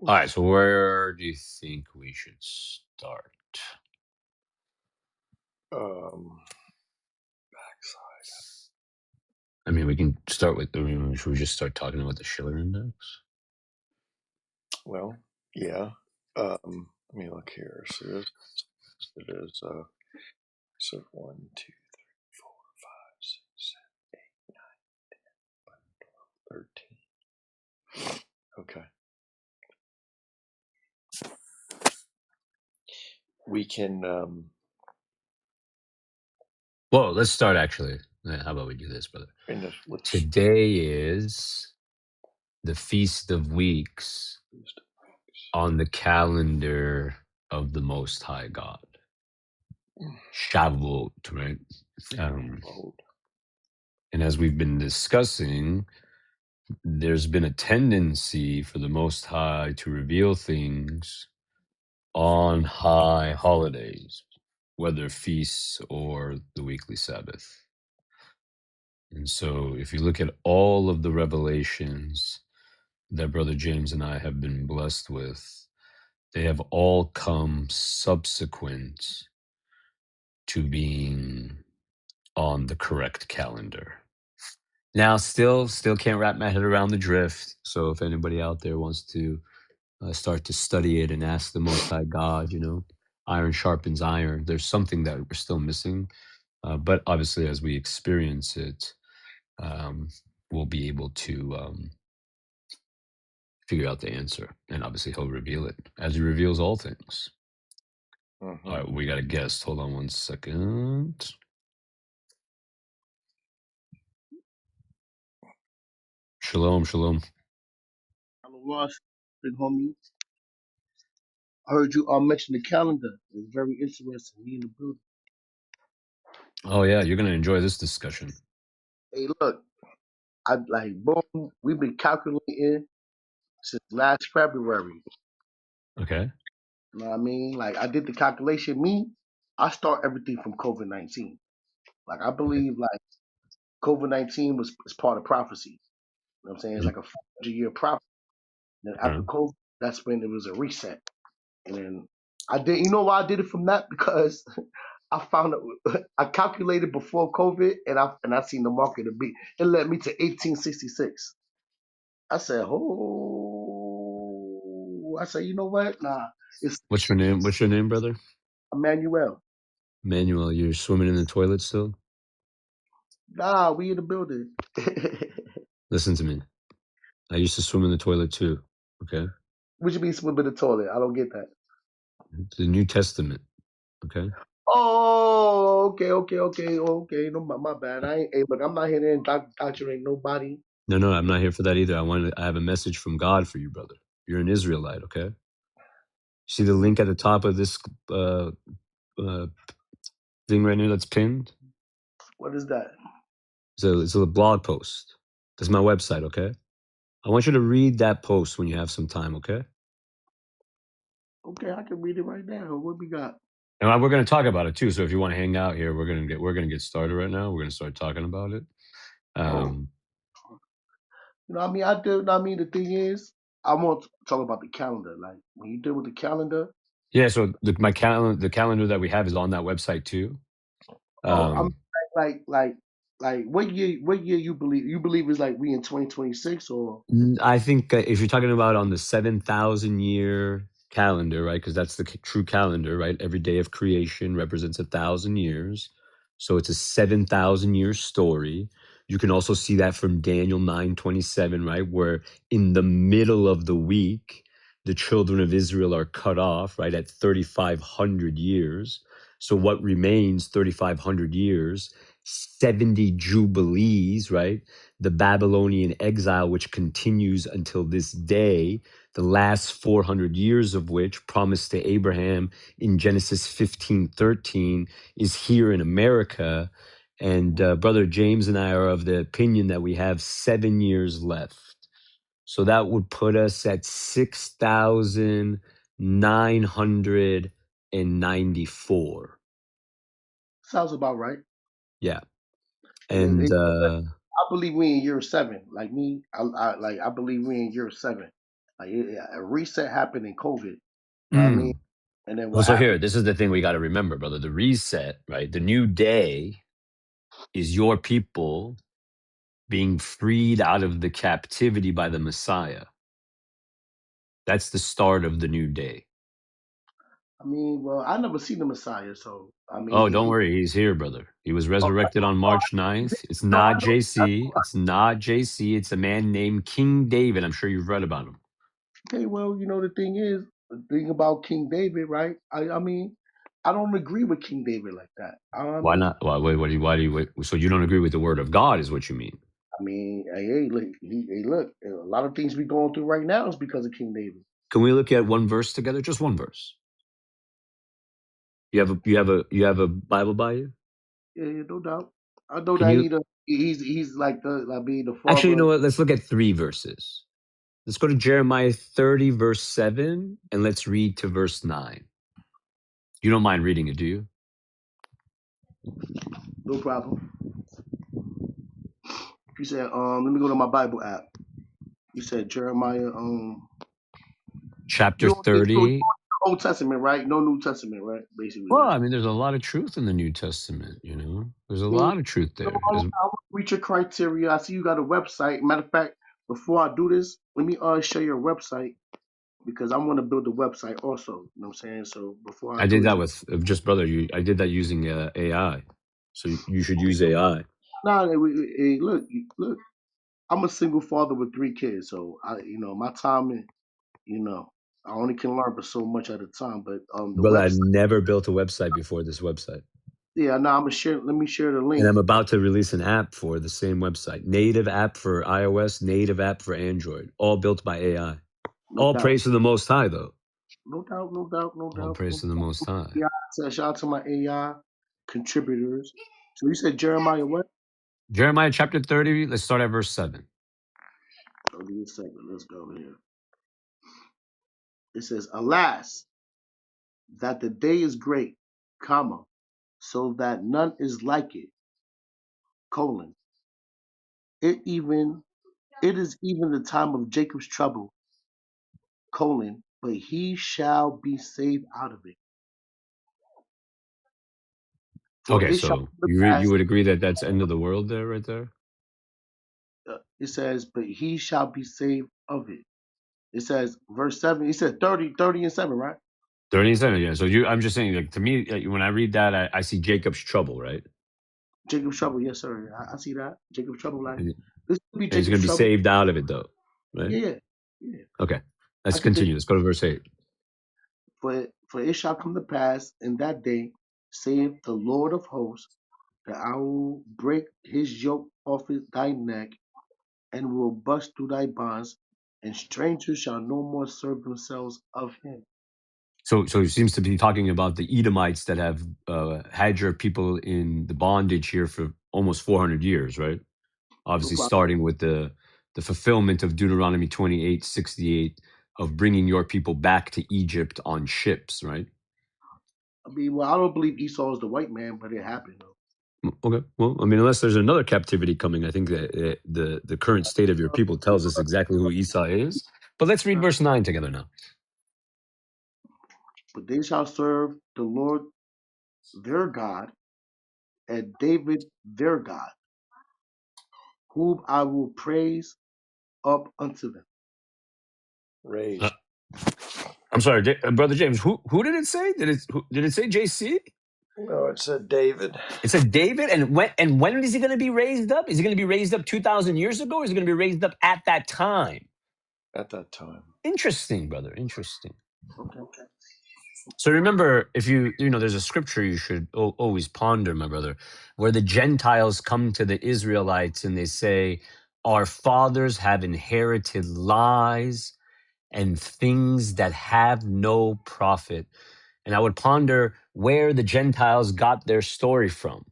All right, so where do you think we should start? Backside. I mean, we can start with. Should we just start talking about the Shiller Index? Well, yeah. Let me look here. So it is. So 1, 2, 3, 4, 5, 6, 7, 8, 9, 10, 11, 12, 13. Okay. We can. Well, let's start actually. How about we do this, brother? Today is the Feast of Weeks on the calendar of the Most High God. Shavuot, right? And as we've been discussing, there's been a tendency for the Most High to reveal things on high holidays, whether feasts or the weekly Sabbath. And so if you look at all of the revelations that Brother James and I have been blessed with, they have all come subsequent to being on the correct calendar. Now, still can't wrap my head around the drift. So if anybody out there wants to start to study it and ask the Most High God, iron sharpens iron. There's something that we're still missing. But obviously, as we experience it, we'll be able to figure out the answer. And obviously, he'll reveal it as he reveals all things. All right, we got a guest. Hold on one second. Shalom, shalom. Hello, Ross, big homie. I heard you mention the calendar. It's very interesting. Me in the building. Oh yeah, you're gonna enjoy this discussion. Hey, look, I like boom. We've been calculating since last February. Okay. You know what I mean? Like I did the calculation. I start everything from COVID-19. Like I believe like COVID-19 is part of prophecy. You know what I'm saying? It's like a 400-year prophecy. Then after COVID, that's when it was a reset. And then I did. You know why I did it from that? Because I found it. I calculated before COVID, and I seen the market to be. It led me to 1866. I said, "Oh," I said, "You know what? Nah, it's What's your name? What's your name, brother? Emmanuel." Manuel, you're swimming in the toilet still? Nah, we in the building. Listen to me. I used to swim in the toilet too. Okay. What you mean swim in the toilet? I don't get that. The New Testament. Okay. Oh, okay. No, my bad. I ain't. Hey, look, I'm not here to indoctrinate nobody. No, I'm not here for that either. I have a message from God for you, brother. You're an Israelite, okay? See the link at the top of this thing right here that's pinned? What is that? It's a blog post. That's my website, okay? I want you to read that post when you have some time, okay? Okay, I can read it right now. What we got? And we're going to talk about it too. So if you want to hang out here, we're going to get started right now. We're going to start talking about it. You know what I mean? I do. You know what I mean? The thing is, I want to talk about the calendar. Like when you deal with the calendar. Yeah. So the calendar that we have is on that website too. I'm like what year? What year you believe? You believe is like we in 2026 or? I think if you're talking about on the 7,000 year calendar, right? Because that's the true calendar, right? Every day of creation represents 1,000 years. So it's a 7,000 year story. You can also see that from Daniel 9:27, right? Where in the middle of the week, the children of Israel are cut off, right? At 3,500 years. So what remains 3,500 years? 70 jubilees, right? The Babylonian exile, which continues until this day, the last 400 years of which, promised to Abraham in Genesis 15:13, is here in America. And Brother James and I are of the opinion that we have 7 years left. So that would put us at 6,994. Sounds about right. Yeah. And I believe we in year 7. Like me, I believe we in year 7. Like a reset happened in COVID. I mean, Mm. and then Well, what so here, happened? this is the thing we got to remember, brother. The reset, right? The new day is your people being freed out of the captivity by the Messiah. That's the start of the new day. I mean, well, I never seen the Messiah, so I mean, Oh, don't worry. He's here, brother. He was oh, resurrected on March 9th. It's no, I not know. JC. It's not JC. It's a man named King David. I'm sure you've read about him. Okay, well, the thing about King David, right? I mean, I don't agree with King David like that. I Why mean, not? Why do you, wait, so you don't agree with the word of God, is what you mean? hey, look, look, a lot of things we going through right now is because of King David. Can we look at one verse together? Just one verse. You have a Bible by you? Yeah, no doubt. I know Can that you he's like the actually, you father know of. what? Let's look at three verses. Let's go to Jeremiah 30, verse 7, and let's read to verse 9. You don't mind reading it, do you? No problem. You said, let me go to my Bible app. You said Jeremiah, Chapter you don't think so? You 30. want Old Testament, right? No New Testament, right? Basically, Well, right? I mean, there's a lot of truth in the New Testament, There's a I mean, lot of truth there. I want to reach your criteria. I see you got a website. Matter of fact, before I do this, let me show your website because I want to build a website also. You know what I'm saying? So before I I do did this, that with just brother. I did that using AI, so you should use AI. nah, hey, look, look. I'm a single father with 3 kids, so my timing, you know, I only can learn but so much at a time. But the Brother, I website, never built a website before this website, yeah, now I'm gonna share. Let me share the and link. I'm about to release an app for the same website. Native app for iOS, native app for Android, all built by AI. No All doubt, praise to the Most High, though. no doubt, no doubt, no All doubt. praise No to the Most High. doubt. So shout out to my AI contributors. So you said Jeremiah what? Jeremiah chapter 30. Let's start at verse 7. Oh, give me a second. Let's go here. It says, "Alas, that the day is great, comma, so that none is like it, colon. It is even the time of Jacob's trouble, colon, but he shall be saved out of it. For Okay, it shall so come to you pass," would agree that that's end of the world there, right there. it says, but he shall be saved of it. It says, verse 7, it said 30 and 7, right? 37, yeah. So I'm just saying, like to me, when I read that, I see Jacob's trouble, right? Jacob's trouble, yes, sir. I see that. Jacob's trouble, like, And this could be he's going Jacob's to be trouble. saved out of it, though, right? Yeah, yeah. Okay, I let's could take continue. Let's go to verse 8. for it shall come to pass in that day, saith the Lord of hosts, that I will break his yoke off thy neck, and will bust through thy bonds, and strangers shall no more serve themselves of him. So he seems to be talking about the Edomites that have had your people in the bondage here for almost 400 years, right? No Obviously, problem. starting with the fulfillment of Deuteronomy 28:68 of bringing your people back to Egypt on ships, right? I mean, well, I don't believe Esau is the white man, but it happened though. Okay. Well, I mean, unless there's another captivity coming, I think that the current state of your people tells us exactly who Esau is. But let's read verse 9 together now. But they shall serve the Lord their God, and David their God, whom I will praise up unto them. Uh, Raised. I'm sorry, brother James. Who did it say? Did it say JC? No, it said David It said David. And when is he going to be raised up? Is he going to be raised up 2,000 years ago? Or is he going to be raised up at that time? at that time. Interesting, brother. Interesting. Okay. So remember, if there's a scripture you should always ponder, my brother, where the Gentiles come to the Israelites and they say, "Our fathers have inherited lies and things that have no profit." And I would ponder where the Gentiles got their story from.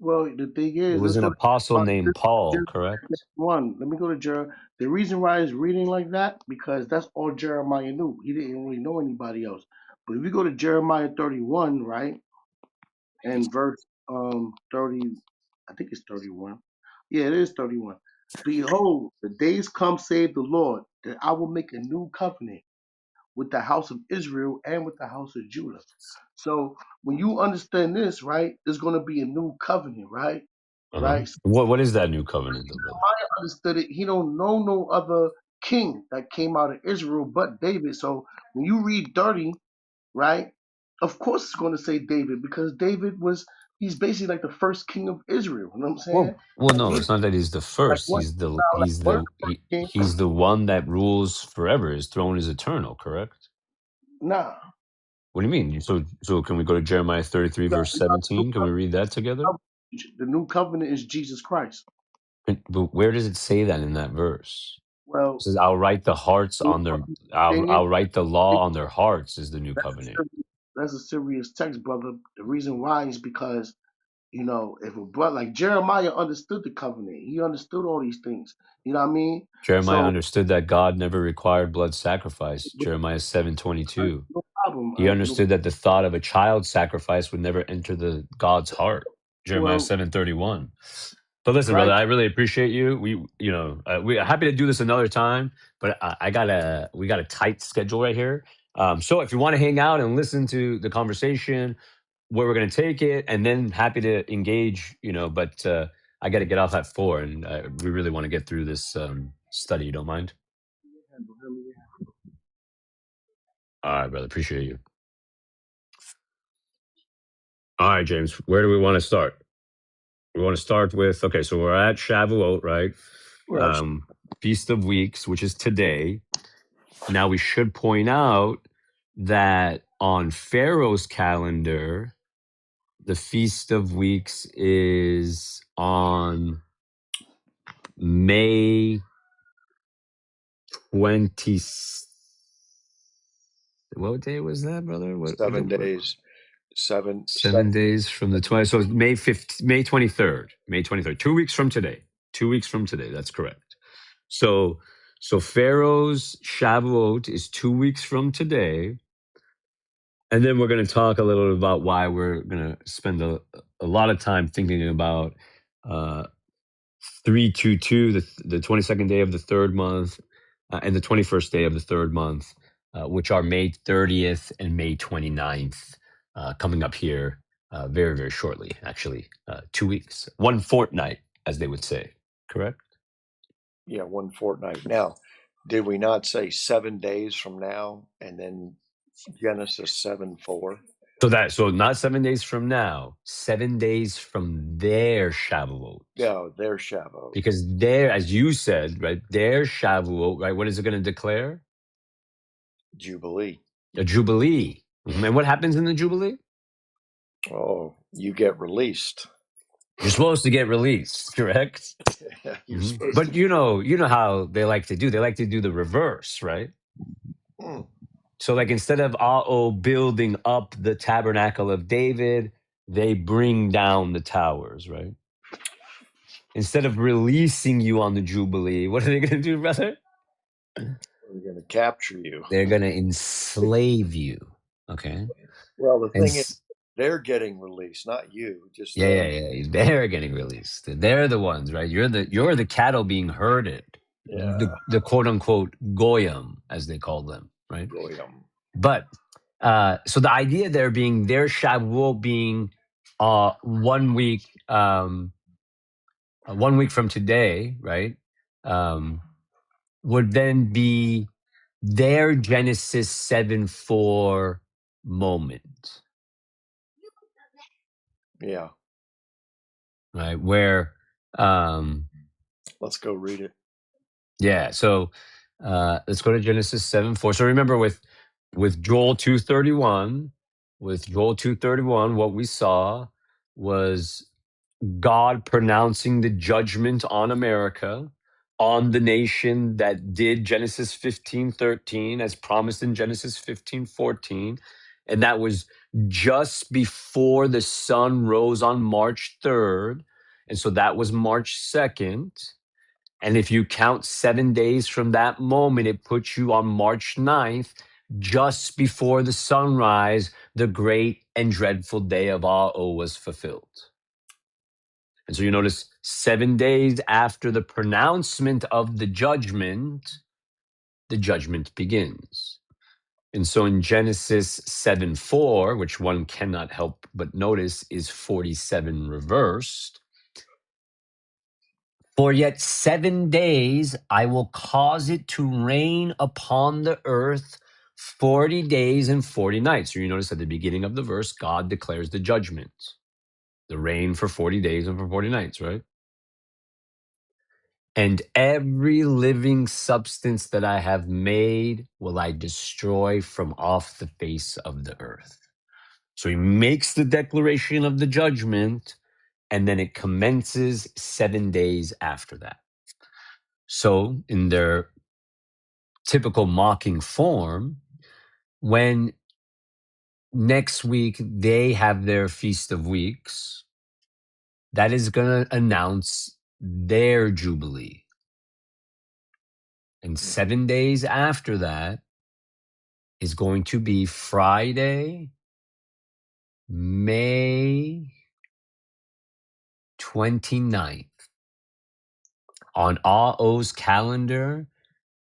Well, the thing It is, was let's an go to apostle named Paul, Jeremiah correct? 1. Let me go to Jeremiah. The reason why he's reading like that, because that's all Jeremiah knew. He didn't really know anybody else. But if you go to Jeremiah 31, right, and verse 30, I think it's 31. Yeah, it is 31. Behold, the days come, save the Lord, that I will make a new covenant with the house of Israel and with the house of Judah. So when you understand this, right, there's going to be a new covenant, right? Uh-huh. Right? So What is that new covenant, though, brother? Jeremiah understood it. He don't know no other king that came out of Israel but David. So when you read 30, right, of course it's going to say David because he's basically like the first king of Israel. You know what I'm saying? Well, Like no, he's it's not that he's the like first. one, one of the first king. He's the one that rules forever. His throne is eternal. Correct. Nah, What do you mean? So can we go to Jeremiah 33 you got, verse you got the new 17? Can we read that together? covenant. The new covenant is Jesus Christ. But where does it say that in that verse? It Well, says, "I'll write the hearts on their. thing is, I'll write the law on their hearts." Is the new that's covenant. that's a serious text, brother. The reason why is because if a brother like Jeremiah understood the covenant, he understood all these things. You know what I mean? Jeremiah So understood that God never required blood sacrifice. Jeremiah uh, 7:22. no problem. He No, understood that the thought of a child sacrifice would never enter the God's heart. Jeremiah well, 7:31. But listen, brother, right. I really appreciate you. We're happy to do this another time, but we got a tight schedule right here. So if you want to hang out and listen to the conversation, where we're going to take it, and then happy to engage, but I got to get off at 4, and we really want to get through this study. You don't mind? All right, brother. Appreciate you. All right, James. Where do we want to start? We want to start with, okay, so we're at Shavuot, right? Right. Feast of Weeks, which is today. Now, we should point out that on Pharaoh's calendar, the Feast of Weeks is on May 20. What day was that, brother? What? 7 days. 7 7 days from the 20th. So it's May 15th, May 23rd. May 23rd. 2 weeks from today. 2 weeks from today. That's correct. So Pharaoh's Shavuot is 2 weeks from today. And then we're going to talk a little bit about why we're going to spend a lot of time thinking about uh, 322, the 22nd day of the third month, and the 21st day of the third month, which are May 30th and May 29th, coming up here very, very shortly, actually. 2 weeks, one fortnight, as they would say. Correct? Yeah, one fortnight. Now, did we not say 7 days from now and then Genesis 7:4? So not 7 days from now, 7 days from their Shavuot. Yeah, their Shavuot. Because their, as you said, right, their Shavuot, right, what is it going to declare? Jubilee. A Jubilee. And what happens in the Jubilee? Oh, you get released. You're supposed to get released, correct? You're supposed But to. you know how they like to do. They like to do the reverse, right? Mm. So like instead of building up the tabernacle of David, they bring down the towers, right? Instead of releasing you on the Jubilee, what are they going to do, brother? We're going to capture you. They're going to enslave you. Okay. Well, the And thing is, they're getting released, not you. Just yeah, them. yeah. They're getting released. They're the ones, right? You're the cattle being herded. Yeah. The quote unquote goyim, as they call them, right? Goyim. But so the idea there being their Shavuot being 1 week, 1 week from today, right? Would then be their Genesis 7:4 moment, Yeah. right? Where Let's go read it. yeah, so let's go to Genesis 7:4. So remember with Joel 2:31, what we saw was God pronouncing the judgment on America, on the nation that did Genesis 15:13, as promised in Genesis 15:14. And that was just before the sun rose on March 3rd. And so that was March 2nd. And if you count 7 days from that moment, it puts you on March 9th, just before the sunrise, the great and dreadful day of Ao was fulfilled. And so you notice 7 days after the pronouncement of the judgment, the judgment begins. And so in Genesis 7:4, which one cannot help but notice is 47 reversed, for yet 7 days I will cause it to rain upon the earth 40 days and 40 nights. So you notice at the beginning of the verse, God declares the judgment, the rain for 40 days and for 40 nights, right? And every living substance that I have made will I destroy from off the face of the earth. So he makes the declaration of the judgment, and then it commences 7 days after that. So in their typical mocking form, when next week they have their Feast of Weeks, that is going to announce their Jubilee. And 7 days after that is going to be Friday, May 29th. On Ao's calendar,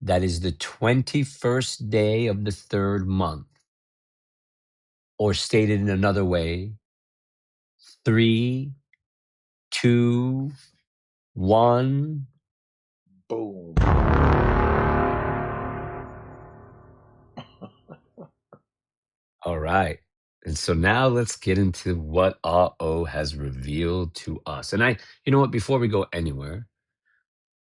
that is the 21st day of the third month. Or stated in another way, 3, 2, 1. Boom. All right. And so now let's get into what Ao has revealed to us. And you know what, before we go anywhere,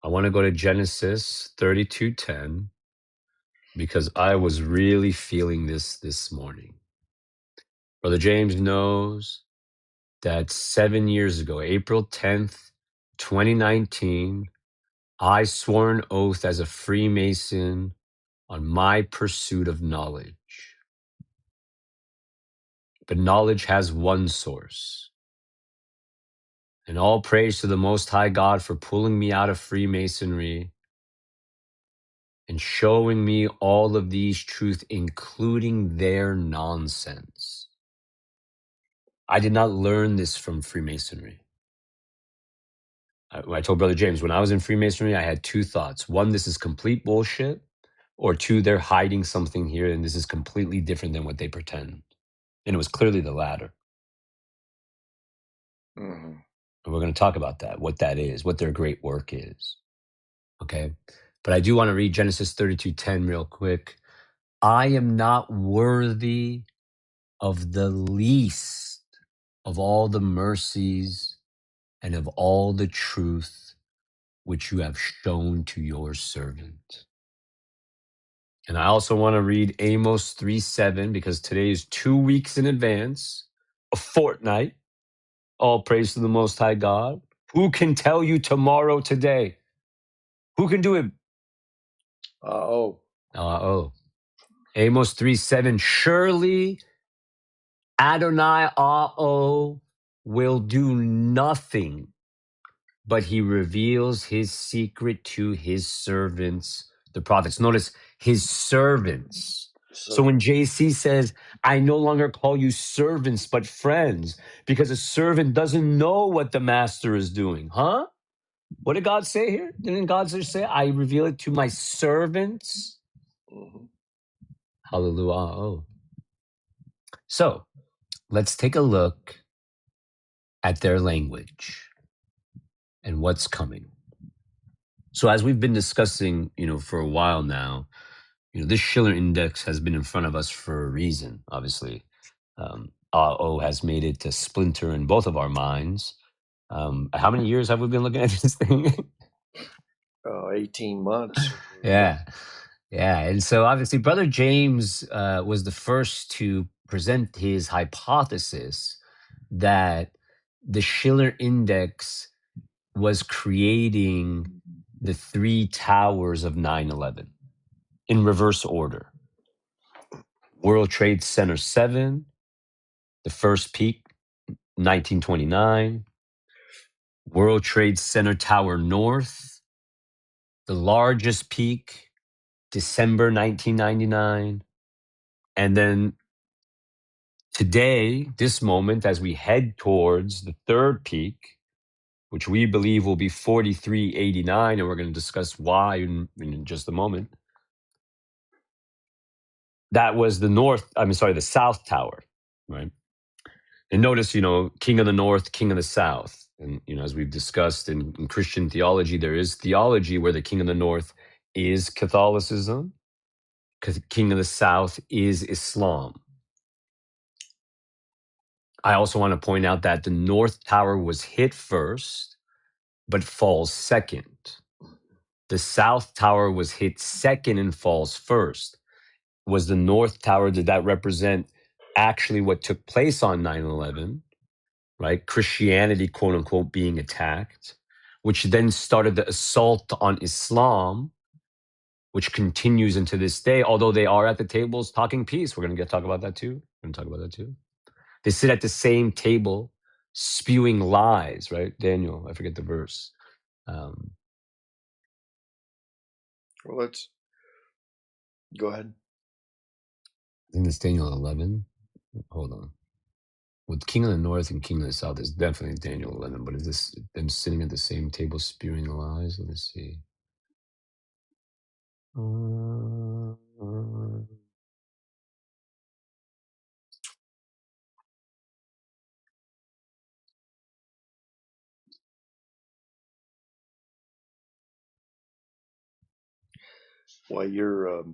I want to go to Genesis 32:10 because I was really feeling this morning. Brother James knows that 7 years ago, April 10th, 2019, I swore an oath as a Freemason on my pursuit of knowledge. But knowledge has one source. And all praise to the Most High God for pulling me out of Freemasonry and showing me all of these truths, including their nonsense. I did not learn this from Freemasonry. I told Brother James, when I was in Freemasonry, I had two thoughts. One, this is complete bullshit. Or two, they're hiding something here and this is completely different than what they pretend. And it was clearly the latter. Mm-hmm. And we're going to talk about that, what that is, what their great work is. Okay. But I do want to read Genesis 32:10 real quick. I am not worthy of the least of all the mercies and of all the truth which you have shown to your servant. And I also want to read Amos 3:7 because today is 2 weeks in advance, a fortnight. All praise to the Most High God. Who can tell you tomorrow today? Who can do it? Amos 3:7. Surely Adonai will do nothing, but he reveals his secret to his servants, the prophets. Notice his servants. So when JC says, I no longer call you servants, but friends, because a servant doesn't know what the master is doing. Huh? What did God say here? Didn't God just say, I reveal it to my servants? Mm-hmm. Hallelujah. So let's take a look at their language and what's coming. So as we've been discussing, for a while now, this Shiller index has been in front of us for a reason, obviously. AO has made it to splinter in both of our minds. How many years have we been looking at this thing? 18 months. Yeah. And so obviously Brother James was the first to present his hypothesis that the Shiller index was creating the three towers of 9/11 in reverse order. World Trade Center 7, the first peak, 1929. World Trade Center Tower North, the largest peak, December 1999. And then today, this moment, as we head towards the third peak, which we believe will be 4389, and we're going to discuss why in just a moment. That was the South Tower, right? And notice, King of the North, King of the South. And, as we've discussed in Christian theology, there is theology where the King of the North is Catholicism, because King of the South is Islam. I also want to point out that the North Tower was hit first, but falls second. The South Tower was hit second and falls first. Was the North Tower, did that represent actually what took place on 9/11, right? Christianity, quote unquote, being attacked, which then started the assault on Islam, which continues into this day, although they are at the tables talking peace. We're going to talk about that too. We're going to talk about that too. They sit at the same table spewing lies, right? Daniel, I forget the verse. Well, let's go ahead. In this Daniel 11, hold on. With King of the North and King of the South, is definitely Daniel 11, but is this them sitting at the same table spewing lies? Let's see. While you're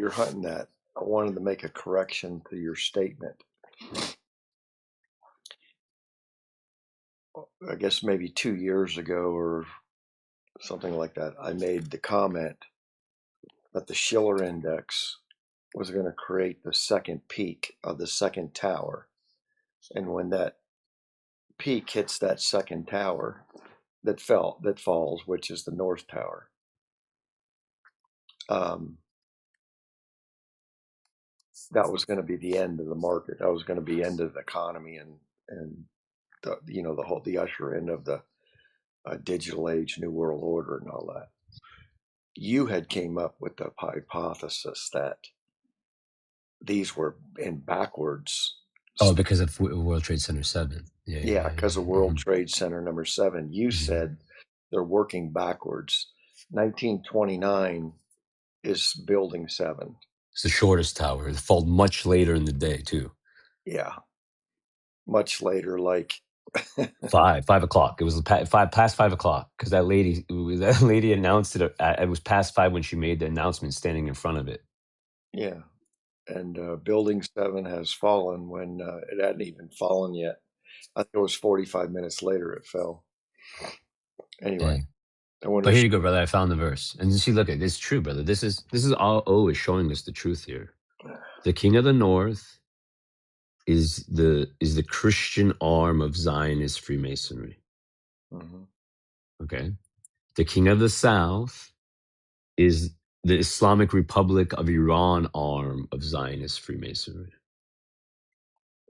hunting that, I wanted to make a correction to your statement. I guess maybe 2 years ago or something like that, I made the comment that the Shiller index was going to create the second peak of the second tower. And when that peak hits that second tower that falls, which is the North Tower, that was going to be the end of the market. That was going to be end of the economy and the usher in of the digital age, new world order, and all that. You had came up with the hypothesis that these were in backwards. Oh, because of World Trade Center 7. Yeah, because of World Trade Center number 7. You said they're working backwards. 1929 is building 7. It's the shortest tower. It fell much later in the day, too. Yeah. Much later, like 5 o'clock. It was past 5 o'clock because that lady announced it. It was past 5 when she made the announcement, standing in front of it. Yeah, and building 7 has fallen when it hadn't even fallen yet. I think it was 45 minutes later it fell. Anyway, but here you go, brother. I found the verse, and you see, look, it's true, brother. This is all O is showing us the truth here. The King of the North is the Christian arm of Zionist Freemasonry. Mm-hmm. Okay, the King of the South is the Islamic Republic of Iran arm of Zionist Freemasonry.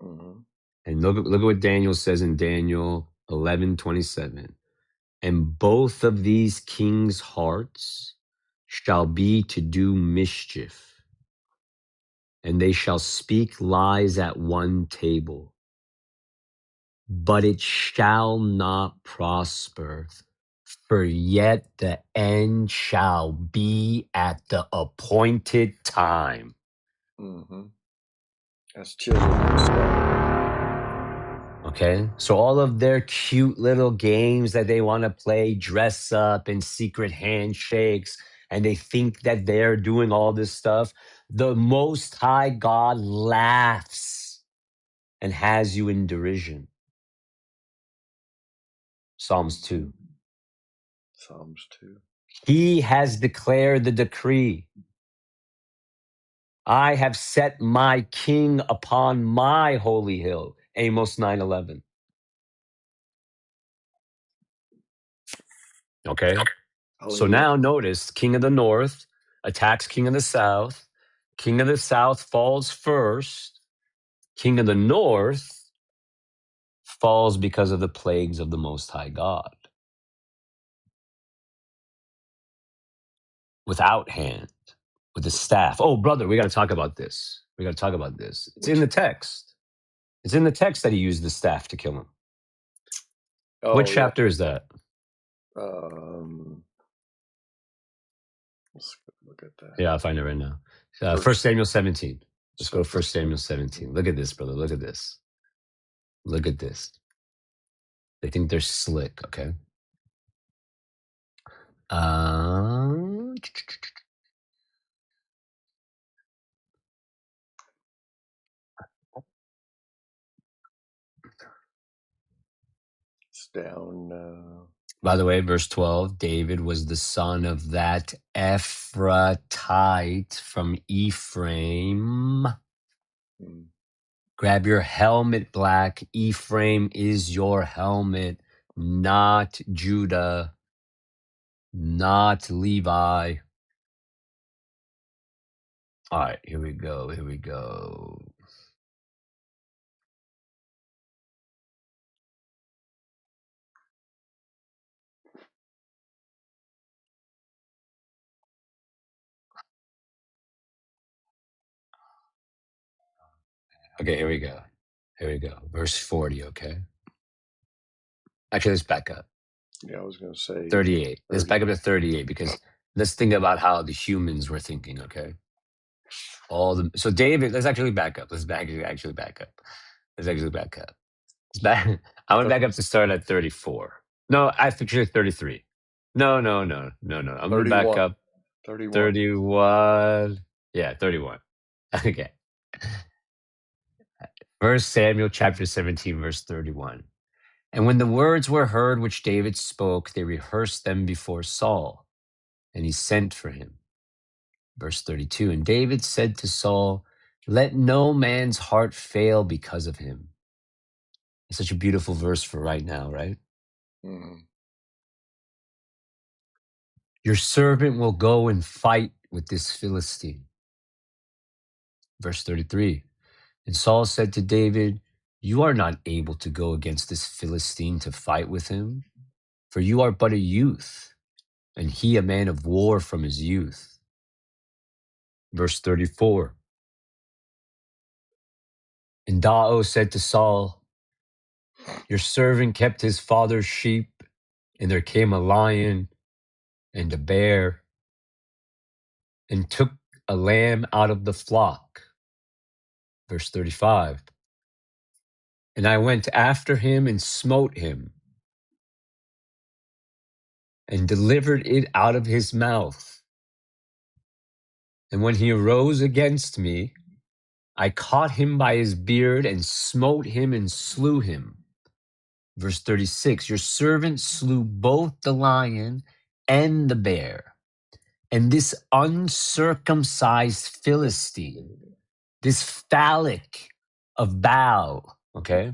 Mm-hmm. And look at what Daniel says in Daniel 11:27. And both of these kings' hearts shall be to do mischief, and they shall speak lies at one table, but it shall not prosper, for yet the end shall be at the appointed time. Mm-hmm. That's children. Okay, so all of their cute little games that they want to play, dress up and secret handshakes, and they think that they're doing all this stuff, the Most High God laughs and has you in derision. Psalms 2. Psalms 2. He has declared the decree. I have set my king upon my holy hill. Amos 9:11. Okay. So now notice King of the North attacks King of the South. King of the South falls first. King of the North falls because of the plagues of the Most High God. Without hand, with the staff. Oh, brother, we got to talk about this. It's in the text. It's in the text that he used the staff to kill him. Oh, what chapter is that? Let's look at that. Yeah, I'll find it right now. 1 Samuel 17. Let's go to 1 Samuel 17. Look at this, brother. Look at this. Look at this. They think they're slick, okay? It's down. By the way, verse 12, David was the son of that Ephratite from Ephraim. Grab your helmet, Black. Ephraim is your helmet, not Judah, not Levi. All right, here we go. Here we go. Okay, here we go. Here we go. Verse 40, okay? Actually, let's back up. Yeah, I was going to say 38. Let's back up to 38 because let's think about how the humans were thinking, okay? So David, let's actually back up. Let's actually back up. Let's actually back up. I went back up to start at 34. No, actually 33. No. I'm going to back up 31. Yeah, 31. Okay. 1 Samuel chapter 17, verse 31. And when the words were heard which David spoke, they rehearsed them before Saul, and he sent for him. Verse 32. And David said to Saul, let no man's heart fail because of him. It's such a beautiful verse for right now, right? Mm-hmm. Your servant will go and fight with this Philistine. Verse 33. And Saul said to David, you are not able to go against this Philistine to fight with him, for you are but a youth, and he a man of war from his youth. Verse 34. And Dao said to Saul, your servant kept his father's sheep, and there came a lion and a bear, and took a lamb out of the flock. Verse 35. And I went after him and smote him, and delivered it out of his mouth. And when he arose against me, I caught him by his beard and smote him and slew him. Verse 36, your servant slew both the lion and the bear. And this uncircumcised Philistine, this phallic of Baal, okay,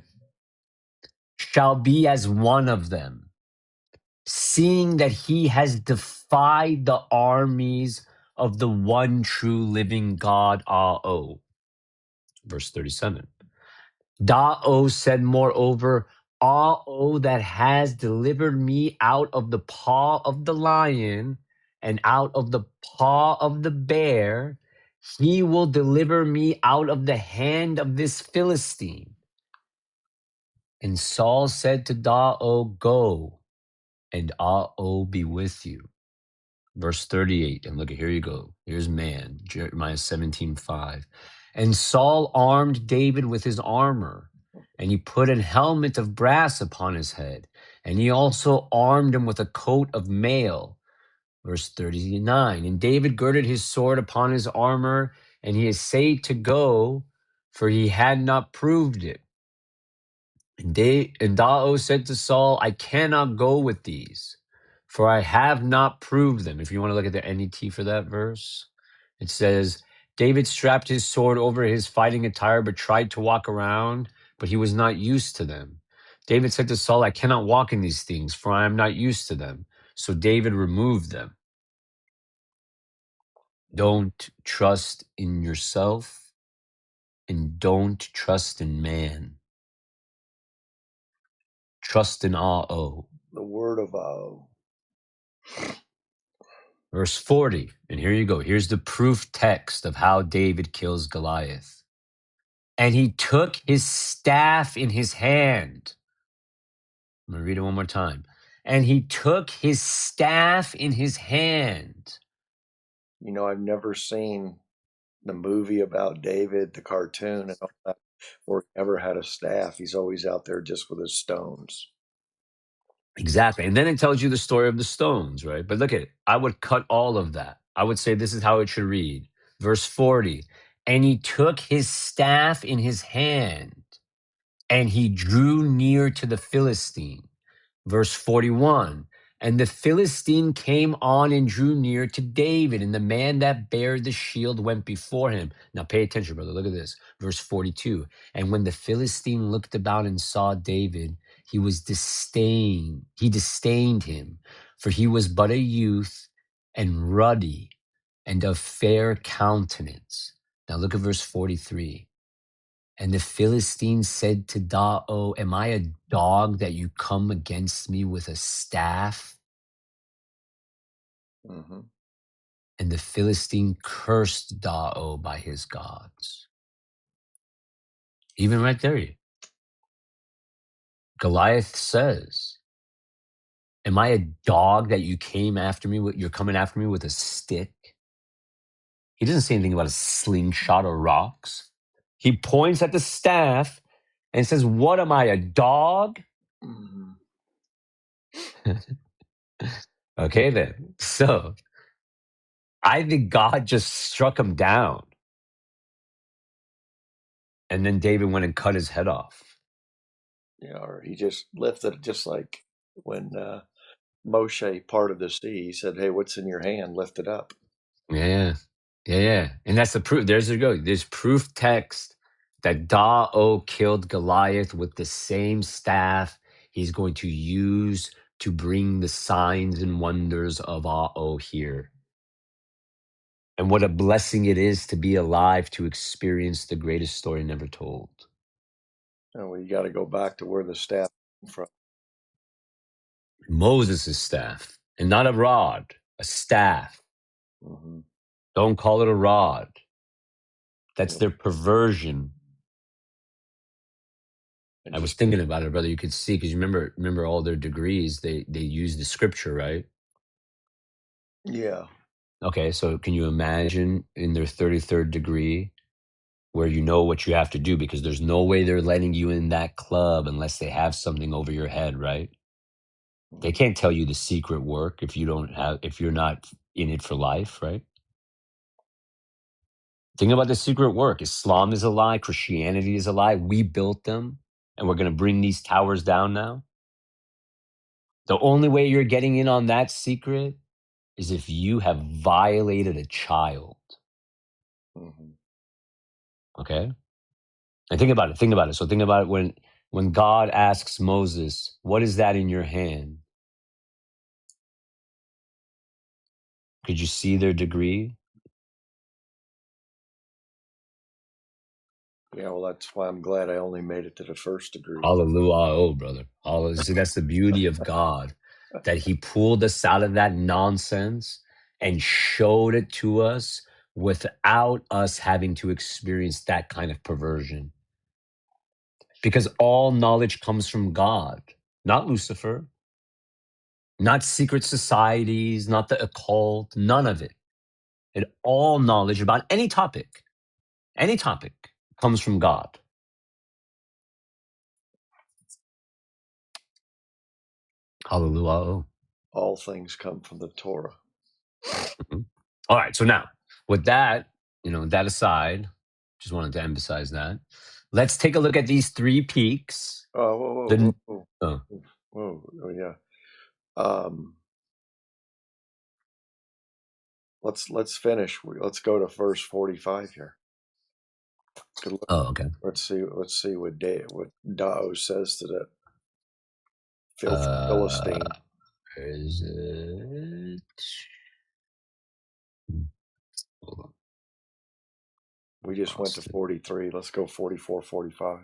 shall be as one of them, seeing that he has defied the armies of the one true living God, Ao. Verse 37. Dao said, moreover, Ao that has delivered me out of the paw of the lion and out of the paw of the bear, he will deliver me out of the hand of this Philistine. And Saul said to Dao, go, and Ao be with you. Verse 38, and look, here you go. Here's man, Jeremiah 17:5. And Saul armed David with his armor, and he put an helmet of brass upon his head, and he also armed him with a coat of mail. Verse 39, and David girded his sword upon his armor, and he essayed to go, for he had not proved it. And Dao said to Saul, I cannot go with these, for I have not proved them. If you want to look at the NET for that verse, it says, David strapped his sword over his fighting attire, but tried to walk around, but he was not used to them. David said to Saul, I cannot walk in these things, for I am not used to them. So David removed them. Don't trust in yourself, and don't trust in man. Trust in Ao. The word of Verse 40, and here you go. Here's the proof text of how David kills Goliath. And he took his staff in his hand. I'm going to read it one more time. And he took his staff in his hand. I've never seen the movie about David, the cartoon, and all that, where he never had a staff. He's always out there just with his stones. Exactly. And then it tells you the story of the stones, right? But look at it. I would cut all of that. I would say this is how it should read. Verse 40. And he took his staff in his hand and he drew near to the Philistine. Verse 41. And the Philistine came on and drew near to David, and the man that bare the shield went before him. Now pay attention, brother. Look at this. Verse 42. And when the Philistine looked about and saw David, he disdained him, for he was but a youth and ruddy and of fair countenance. Now look at verse 43. And the Philistine said to Daa, am I a dog that you come against me with a staff? Mm-hmm. And the Philistine cursed Daa by his gods. Even right there, Goliath says, am I a dog that you're coming after me with a stick? He doesn't say anything about a slingshot or rocks. He points at the staff and says, what am I, a dog? Mm-hmm. Okay, then. So I think God just struck him down. And then David went and cut his head off. Yeah, or he just lifted it, just like when Moshe parted the sea. He said, "Hey, what's in your hand? Lift it up." Yeah. And that's the proof. There's There's proof text that Daa killed Goliath with the same staff he's going to use to bring the signs and wonders of Ao here. And what a blessing it is to be alive to experience the greatest story never told. And we got to go back to where the staff came from. Moses' staff, and not a rod, a staff. Mm-hmm. Don't call it a rod. That's Yep. their perversion. And I was just thinking about it, brother. You could see, because you remember all their degrees. They use the scripture, right? yeah, Okay, so can you imagine in their 33rd degree where you know what you have to do, because there's no way they're letting you in that club unless they have something over your head, right? They can't tell you the secret work if you're not in it for life, right? Think about the secret work. Islam is a lie. Christianity is a lie. We built them, and we're going to bring these towers down now. The only way you're getting in on that secret is if you have violated a child. Mm-hmm. Okay? And think about it. Think about it. So think about it when God asks Moses, what is that in your hand? Could you see their degree? Yeah, well, that's why I'm glad I only made it to the first degree. Hallelujah, brother. Hallelujah. See, that's the beauty of God, that he pulled us out of that nonsense and showed it to us without us having to experience that kind of perversion. Because all knowledge comes from God, not Lucifer, not secret societies, not the occult, none of it. All knowledge about any topic comes from God. Hallelujah. All things come from the Torah. Mhm. All right. So now, with that, that aside, just wanted to emphasize that. Let's take a look at these three peaks. Oh, whoa, The, whoa, oh, whoa, whoa, oh, yeah. Let's finish. Let's go to verse 45 here. Good look. okay. Let's see what Dao says to that filthy Uh, Philistine. where is it? Hold on. We just went to Lost it. 43. Let's go 44, 45.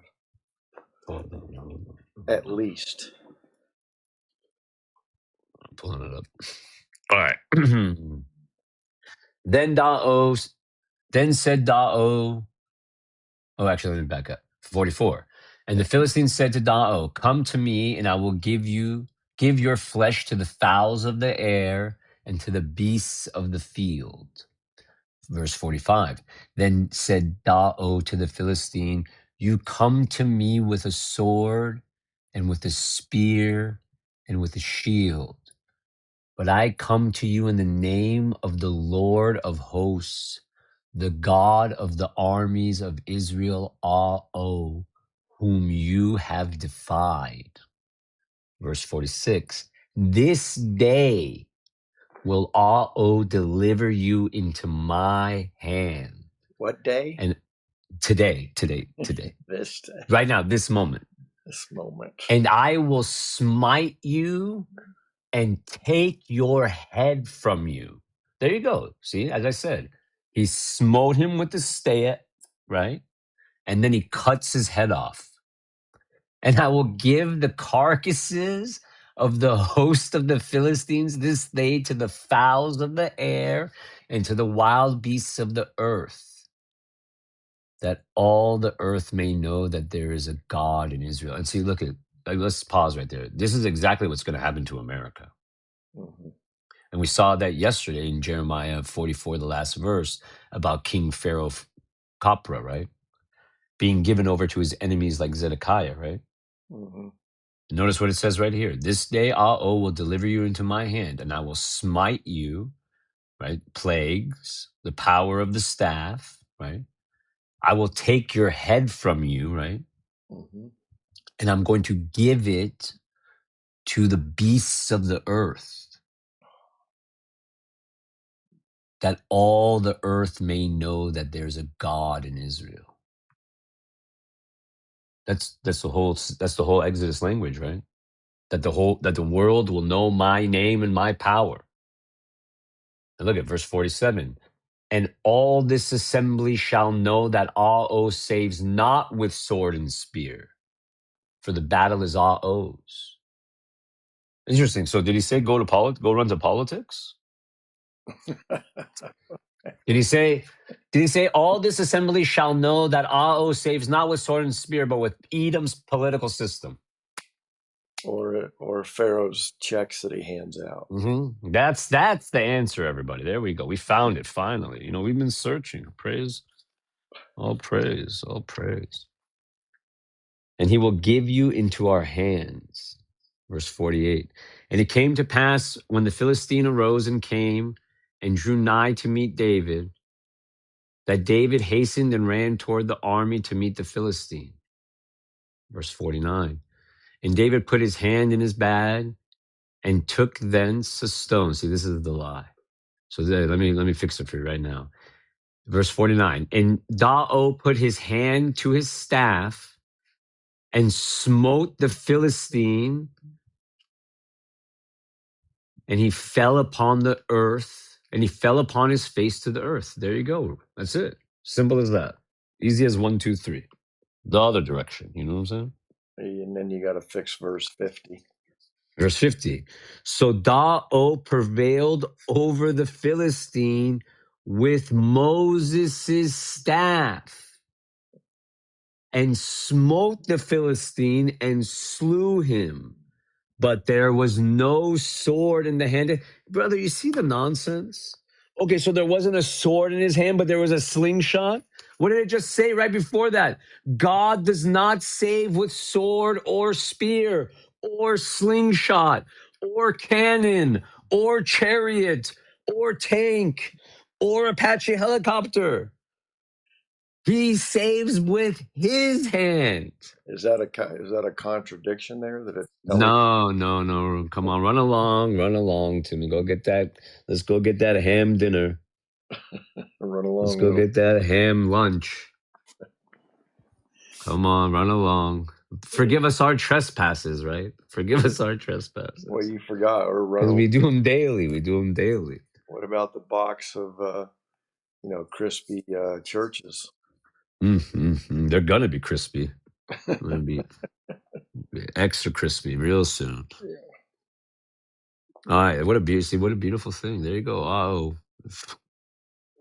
Hold on. At least. I'm pulling it up. All right. Then said Dao. Oh, actually, let me back up. 44. And the Philistines said to Dao, come to me, and I will give your flesh to the fowls of the air and to the beasts of the field. Verse 45. Then said Dao to the Philistine, you come to me with a sword and with a spear and with a shield. But I come to you in the name of the Lord of hosts, the God of the armies of Israel, O, whom you have defied. Verse 46. This day will O deliver you into my hand. What day? And today, This day. right now, this moment. This moment. And I will smite you and take your head from you. There you go. See, as I said, he smote him with the staff, right? And then he cuts his head off. And I will give the carcasses of the host of the Philistines this day to the fowls of the air and to the wild beasts of the earth, that all the earth may know that there is a God in Israel. And see, look at, like, let's pause right there. This is exactly what's going to happen to America. Mm-hmm. And we saw that yesterday in Jeremiah 44, the last verse, about King Pharaoh Copra, right? Being given over to his enemies like Zedekiah, right? Mm-hmm. Notice what it says right here. This day O will deliver you into my hand, and I will smite you, right? Plagues, the power of the staff, right? I will take your head from you, right? Mm-hmm. And I'm going to give it to the beasts of the earth, that all the earth may know that there's a God in Israel. That's the whole Exodus language, right? That the world will know my name and my power. And look at verse 47. And all this assembly shall know that O saves not with sword and spear, for the battle is O's. Interesting. So did he say go run to politics? Did he say all this assembly shall know that O saves not with sword and spear, but with Edom's political system? Or Pharaoh's checks that he hands out. Mm-hmm. That's the answer, everybody. There we go. We found it finally. We've been searching. Praise, all praise, all praise. And he will give you into our hands. Verse 48. And it came to pass when the Philistine arose and came and drew nigh to meet David, that David hastened and ran toward the army to meet the Philistine. Verse 49. And David put his hand in his bag and took thence a stone. See, this is the lie. So let me fix it for you right now. Verse 49. And Dao put his hand to his staff and smote the Philistine, and he fell upon the earth, and he fell upon his face to the earth. There you go. That's it. Simple as that. Easy as 1, 2, 3. The other direction. You know what I'm saying? And then you got to fix verse 50. Verse 50. So Dao prevailed over the Philistine with Moses' staff, and smote the Philistine and slew him. But there was no sword in the hand. Brother, you see the nonsense? Okay, so there wasn't a sword in his hand, but there was a slingshot. What did it just say right before that? God does not save with sword or spear or slingshot or cannon or chariot or tank or Apache helicopter. He saves with his hand. Is that a contradiction there? That it's No. Come on, run along, Timmy. Go get that. Let's go get that ham dinner. run along. Let's go get that ham lunch. Come on, run along. Forgive us our trespasses, right? Forgive us our trespasses. Well, you forgot, or run. Because we do them daily. What about the box of crispy churches? Mm-hmm. They're gonna be crispy. They're gonna be extra crispy real soon. Yeah. All right, what a beautiful thing. There you go. Oh,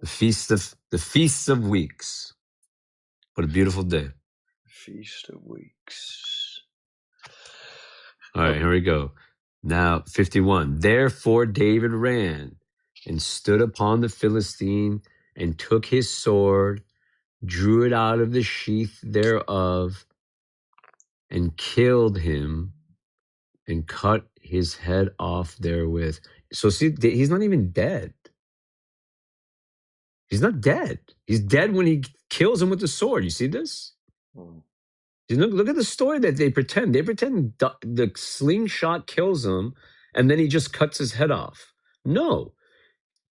the feast of weeks. What a beautiful day. Feast of Weeks. All right, here we go. Now, 51. Therefore, David ran and stood upon the Philistine and took his sword, drew it out of the sheath thereof, and killed him, and cut his head off therewith. So see, he's not even dead. He's not dead. He's dead when he kills him with the sword. You see this? Mm. Look at the story that they pretend. They pretend the slingshot kills him, and then he just cuts his head off. No,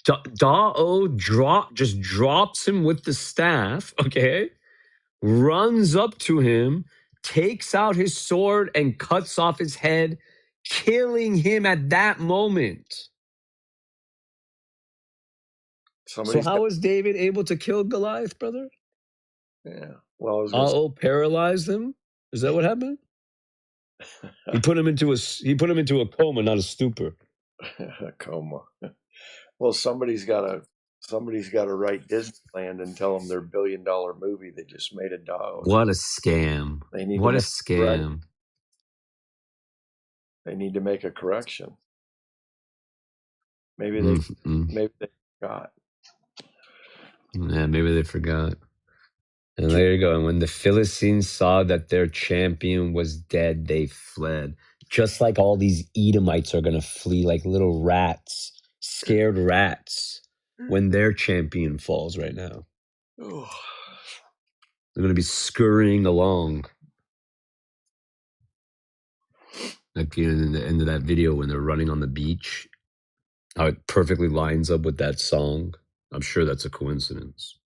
Dao just drops him with the staff. Okay, runs up to him, takes out his sword, and cuts off his head, killing him at that moment. So Somebody's how got, was David able to kill Goliath, brother? yeah. Well, I was going to Dao paralyzed him. Is that what happened? He put him into a coma, not a stupor. say a coma. Well, somebody's got to write Disneyland and tell them their $1 billion movie they just made a dog. What a scam! They need to What a make scam! They need to make a correction. Maybe Mm-mm. they forgot. Yeah, maybe they forgot. And there you go. And when the Philistines saw that their champion was dead, they fled. Just like all these Edomites are going to flee like little rats, scared rats, when their champion falls right now. Oh, They're going to be scurrying along. Like in the end of that video when they're running on the beach, how it perfectly lines up with that song. I'm sure that's a coincidence.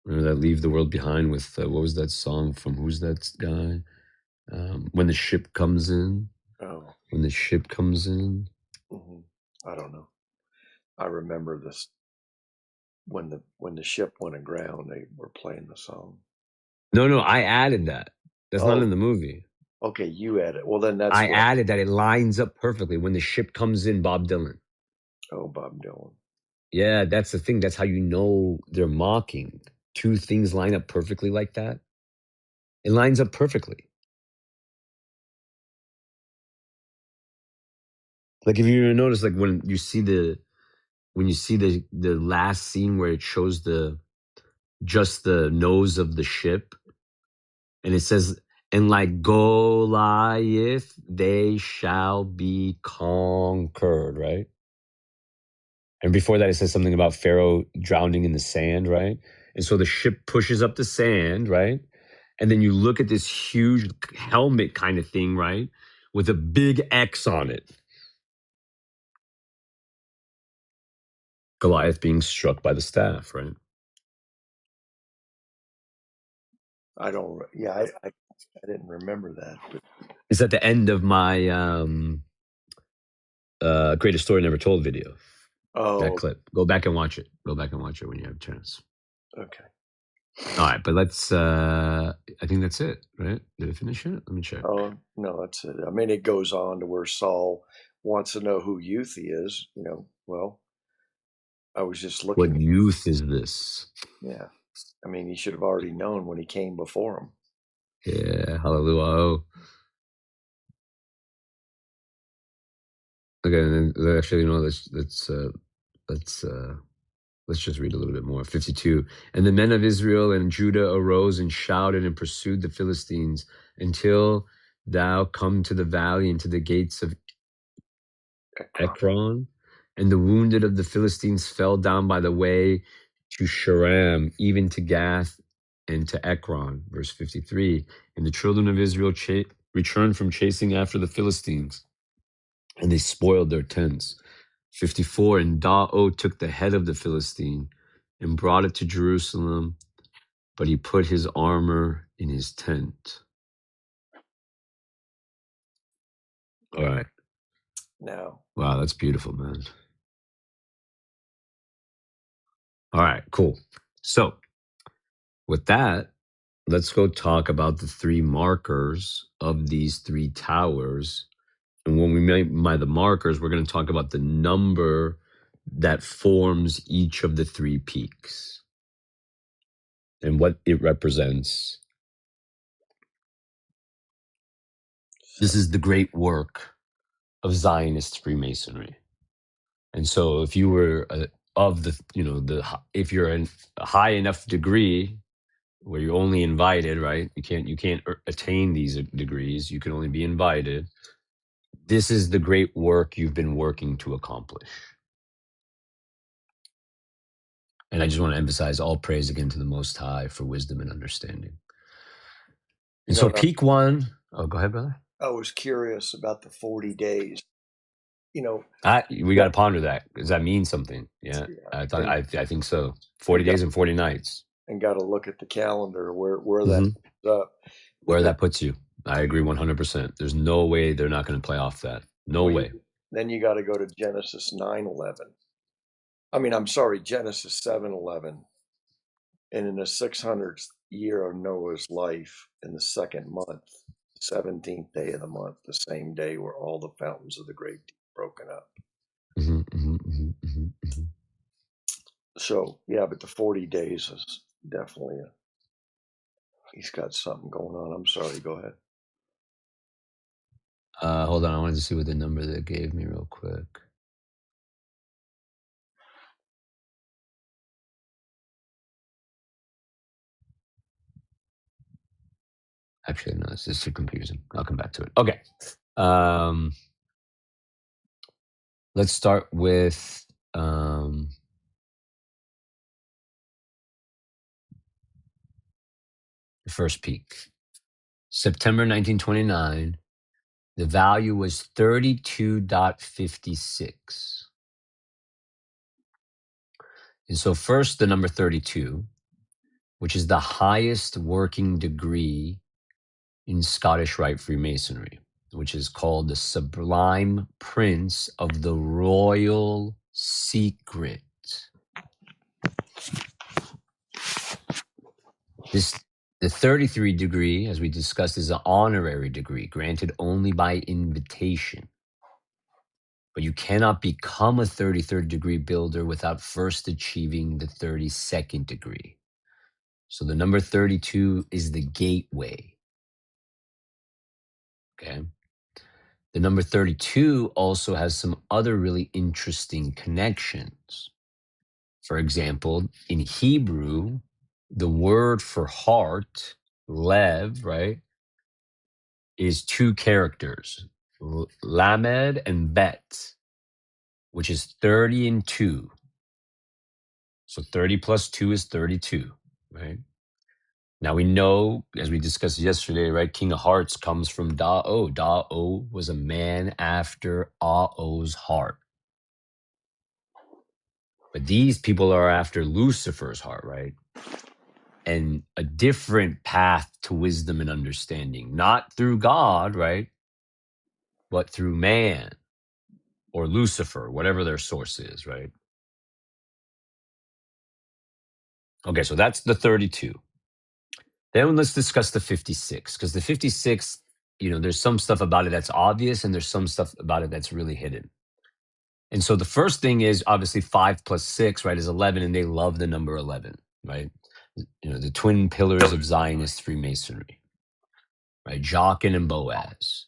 Remember that Leave the World Behind with, what was that song from, who's that guy? When the ship comes in. oh. When the ship comes in. Hmm. I don't know. I remember this when the ship went aground. They were playing the song. No, I added that. That's not Oh, in the movie. okay. You had it. Well, then that's I what. added that. It lines up perfectly. When the ship comes in, Bob Dylan. Oh, Bob Dylan. Yeah, that's the thing. That's how you know they're mocking. Two things line up perfectly like that. It lines up perfectly. Like if you notice, like when you see the last scene where it shows just the nose of the ship, and it says, and like Goliath, they shall be conquered, right? And before that, it says something about Pharaoh drowning in the sand, right? And so the ship pushes up the sand, right? And then you look at this huge helmet kind of thing, right? With a big X on it. Goliath being struck by the staff, right? I don't. Yeah, I didn't remember that. But It's at the end of my Greatest Story Never Told video. That oh, clip. Go back and watch it. Go back and watch it when you have a chance. okay. All right, but let's. I think that's it, right? Did I finish it? Let me check. Oh no, that's it. I mean, it goes on to where Saul wants to know who Youthi is. Well, I was just What looking. youth is this? Yeah, I mean, he should have already known when he came before him. Yeah, hallelujah. Okay, and then actually, let's just read a little bit more. 52. And the men of Israel and Judah arose and shouted and pursued the Philistines until thou come to the valley and to the gates of Ekron. And the wounded of the Philistines fell down by the way to Sharam, even to Gath and to Ekron. Verse 53. And the children of Israel returned from chasing after the Philistines, and they spoiled their tents. 54. And Dao took the head of the Philistine and brought it to Jerusalem, but he put his armor in his tent. All right. Now, Wow, that's beautiful, man. All right, cool. So, with that, let's go talk about the three markers of these three towers. And when we mean by the markers, we're going to talk about the number that forms each of the three peaks and what it represents. This is the great work of Zionist Freemasonry. And so if you were of the, if you're in a high enough degree where you're only invited, right? You can't attain these degrees. You can only be invited. This is the great work you've been working to accomplish. And I just want to emphasize all praise again to the Most High for wisdom and understanding. And so peak one, oh, go ahead, brother. I was curious about the 40 days. We got to ponder that. Does that mean something? Yeah, I think so. 40 days and 40 nights. And got to look at the calendar where that where that puts you. I agree 100%. There's no way they're not going to play off that. No way. Then you got to go to Genesis 9:11. I mean, I'm sorry, Genesis 7:11. And in the 600th year of Noah's life, in the second month, 17th day of the month, the same day were all the fountains of the great deep broken up. So, yeah, but the 40 days is definitely he's got something going on. I'm sorry, go ahead. Hold on, I wanted to see what the number that gave me real quick. Actually, no, this is too confusing. I'll come back to it. Okay. Let's start with the first peak. September 1929, the value was 32.56. And so first, the number 32, which is the highest working degree in Scottish Rite Freemasonry, which is called the Sublime Prince of the Royal Secret. The 33 degree, as we discussed, is an honorary degree granted only by invitation. But you cannot become a 33rd degree builder without first achieving the 32nd degree. So the number 32 is the gateway. Okay. The number 32 also has some other really interesting connections. For example, in Hebrew, the word for heart, lev, right, is two characters, lamed and bet, which is 30 and 2. So 30 plus 2 is 32, right? Now we know, as we discussed yesterday, right, King of Hearts comes from Da-O. Da-O was a man after Ah-Oh's heart. But these people are after Lucifer's heart, right? And a different path to wisdom and understanding, not through God, right? But through man or Lucifer, whatever their source is, right? Okay, so that's the 32. Then let's discuss the 56, because the 56, there's some stuff about it that's obvious and there's some stuff about it that's really hidden. And so the first thing is obviously 5 plus 6, right, is 11, and they love the number 11, right? The twin pillars of Zionist Freemasonry, right? Jachin and Boaz,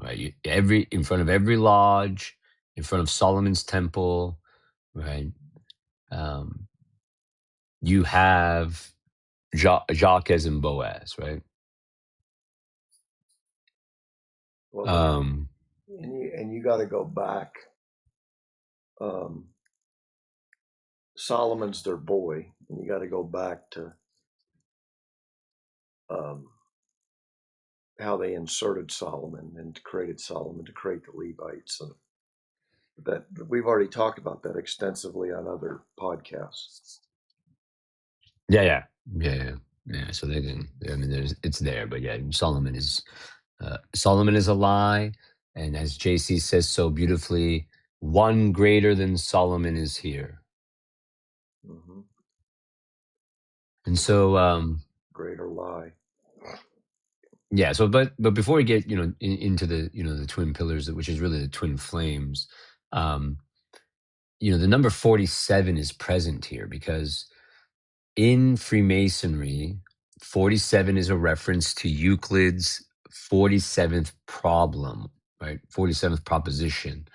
right? In front of every lodge, in front of Solomon's temple, right? You have Jacques and Boaz, right? Well, and you got to go back. Solomon's their boy, and you got to go back to how they inserted Solomon and created Solomon to create the Levites, and that we've already talked about that extensively on other podcasts. Yeah. So they can. I mean, it's there, but yeah, Solomon is a lie, and as JC says so beautifully, one greater than Solomon is here. Mm-hmm. And so, greater lie. Yeah. So, but before we get into the the twin pillars, which is really the twin flames, the number 47 is present here because in Freemasonry, 47 is a reference to Euclid's 47th problem, right? 47th proposition,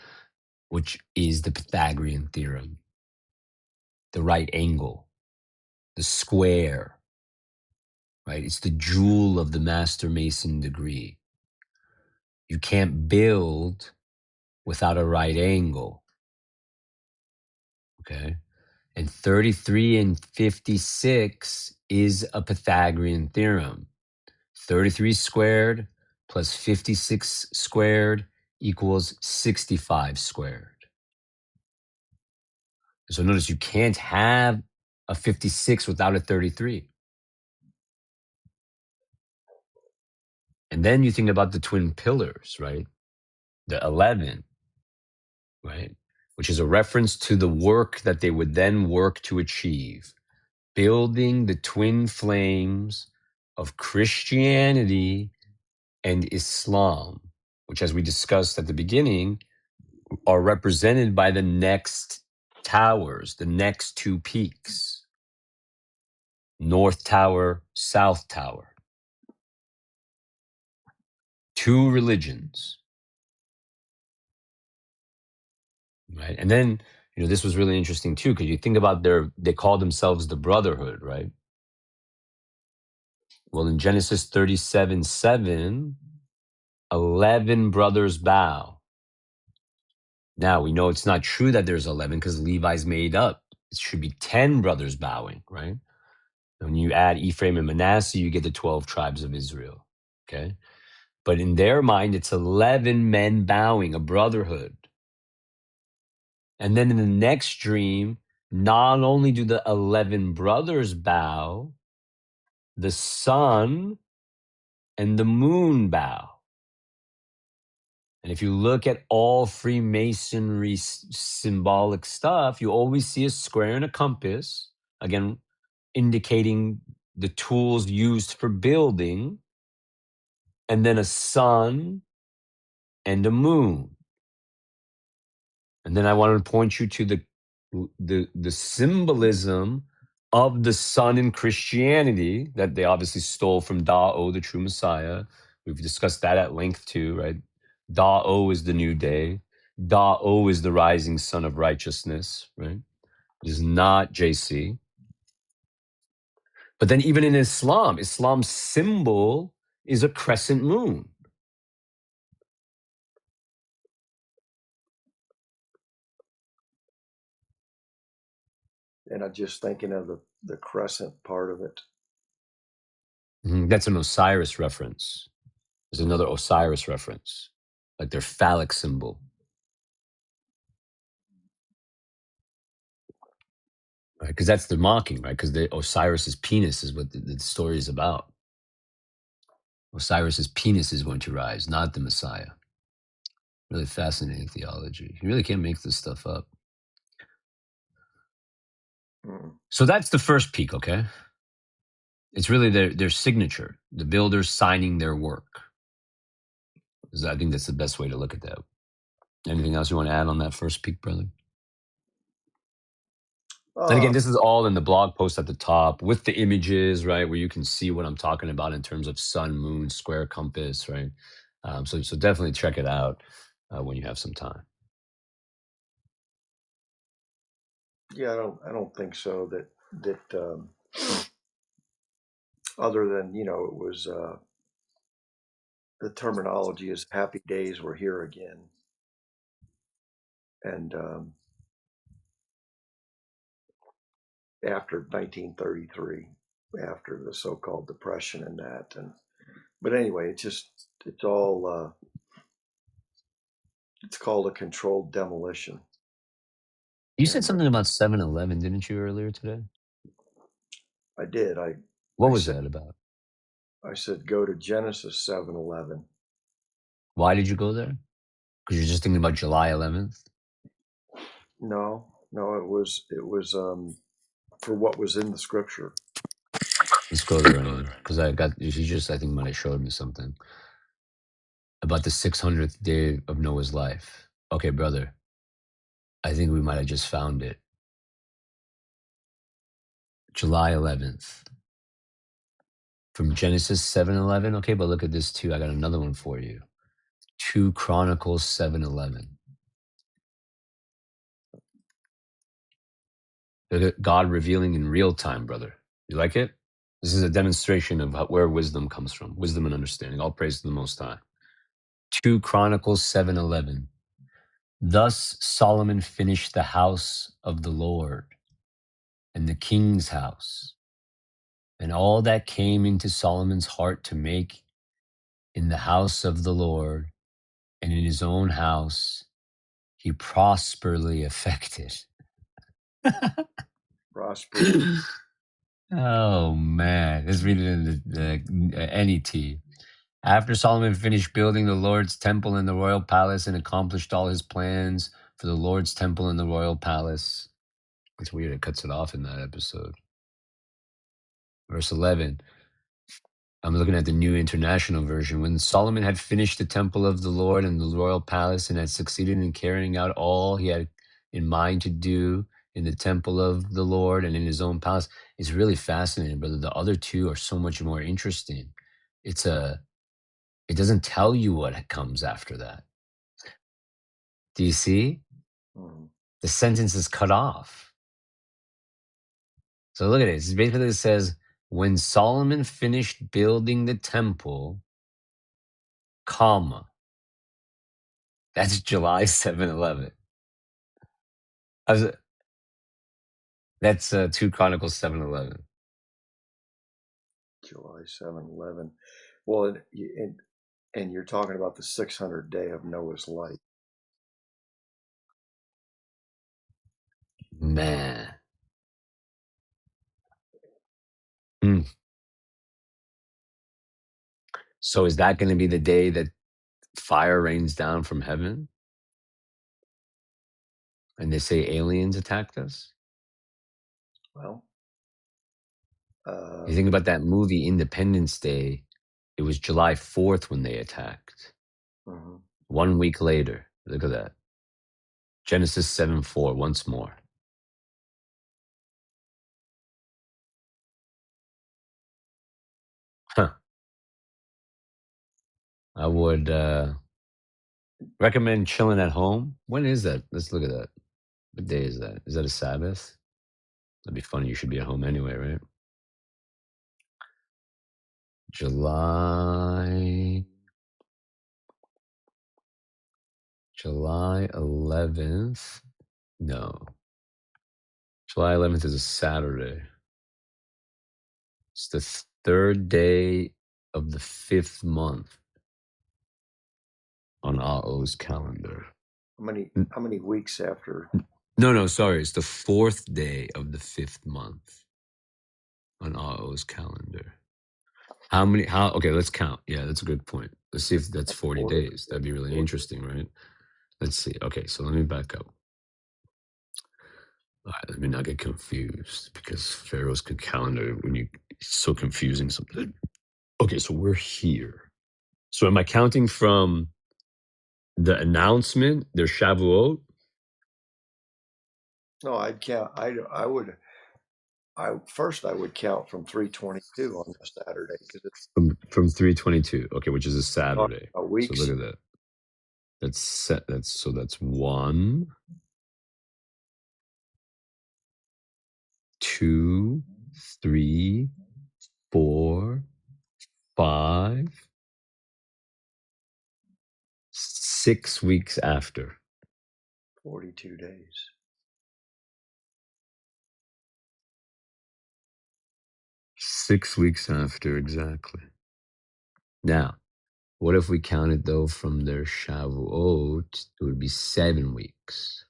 which is the Pythagorean theorem. the right angle, the square, right? It's the jewel of the Master Mason degree. You can't build without a right angle, okay? And 33 and 56 is a Pythagorean theorem. 33 squared plus 56 squared equals 65 squared. So notice you can't have a 56 without a 33. And then you think about the twin pillars, right? The 11, right? Which is a reference to the work that they would then work to achieve. Building the twin flames of Christianity and Islam, which, as we discussed at the beginning, are represented by the next towers, the next two peaks, North Tower, South Tower. Two religions, right? And then, this was really interesting too, because you think about they call themselves the Brotherhood, right? Well, in Genesis 37:7, 11 brothers bow. Now, we know it's not true that there's 11 because Levi's made up. It should be 10 brothers bowing, right? When you add Ephraim and Manasseh, you get the 12 tribes of Israel, okay? But in their mind, it's 11 men bowing, a brotherhood. And then in the next dream, not only do the 11 brothers bow, the sun and the moon bow. And if you look at all Freemasonry symbolic stuff, you always see a square and a compass, again, indicating the tools used for building, and then a sun and a moon. And then I wanted to point you to the symbolism of the sun in Christianity that they obviously stole from Da-O, the true Messiah. We've discussed that at length too, right? Da-O is the new day. Da-O is the rising sun of righteousness, right? It is not JC. But then even in Islam, Islam's symbol is a crescent moon. And I'm just thinking of the crescent part of it. That's an Osiris reference. There's another Osiris reference, like their phallic symbol. Right? Because that's the mocking, right? Because Osiris's penis is what the story is about. Osiris's penis is going to rise, not the Messiah. Really fascinating theology. You really can't make this stuff up. So that's the first peak, okay? It's really their signature, the builders signing their work. I think that's the best way to look at that. Anything else you want to add on that first peak, brother? And again, this is all in the blog post at the top with the images, right, where you can see what I'm talking about in terms of sun, moon, square, compass, right? So definitely check it out when you have some time. Yeah, I don't think so. That other than it was the terminology is happy days were here again, and after 1933, after the so-called depression and that, but anyway, it's all it's called a controlled demolition. You said something about 7-Eleven, didn't you, earlier today? I did. What was that about? I said go to Genesis 7:11. Why did you go there? Because you're just thinking about July 11th? No, it was for what was in the scripture. Let's go there anyway. Because I think might have showed me something about the 600th day of Noah's life. Okay, brother. I think we might have just found it. July 11th. From Genesis 7:11. Okay, but look at this too. I got another one for you. 2 Chronicles 7:11. Look at God revealing in real time, brother. You like it? This is a demonstration of where wisdom comes from. Wisdom and understanding. All praise to the Most High. 2 Chronicles 7:11. Thus Solomon finished the house of the Lord and the king's house, and all that came into Solomon's heart to make in the house of the Lord and in his own house, he prosperously effected. Prosperity. Oh man, let's read it in the NET. After Solomon finished building the Lord's temple in the royal palace and accomplished all his plans for the Lord's temple in the royal palace. It's weird, it cuts it off in that episode. Verse 11. I'm looking at the New International Version. When Solomon had finished the temple of the Lord and the royal palace and had succeeded in carrying out all he had in mind to do in the temple of the Lord and in his own palace, it's really fascinating, brother. The other two are so much more interesting. It doesn't tell you what comes after that. Do you see? Mhm. The sentence is cut off. So look at it. It says, when Solomon finished building the temple, comma. That's July 7/11. That's 2 Chronicles 7:11. July 7/11. Well, and you're talking about the 600 day of Noah's light. Man. Hmm. So is that going to be the day that fire rains down from heaven? And they say aliens attacked us? Well, You think about that movie Independence Day. It was July 4th when they attacked. mhm. 1 week later. Look at that. Genesis 7:4 once more. Huh. I would recommend chilling at home. When is that? Let's look at that. What day is that? Is that a Sabbath? That'd be funny. You should be at home anyway, right? July 11th. No. July 11th is a Saturday. It's the third day of the 5th month on Ao's calendar. How many weeks after? No, sorry. It's the 4th day of the 5th month on Ao's calendar. Okay, let's count. Yeah, that's a good point. Let's see if that's 40 Order. days. That'd be really interesting, right? Let's see. Okay, so let me back up. All right, let me not get confused because Pharaoh's calendar, it's so confusing sometimes. Okay, so we're here. So am I counting from the announcement, their Shavuot? No, I'd count. I would. First I would count from 322 on the Saturday because it's From 322. Okay, which is a Saturday. So weeks. look at that. That's 1, 2, 3, 4, 5, 6 weeks after. 42 days. 6 weeks after, exactly. Now, what if we counted though from their Shavuot? It would be 7 weeks.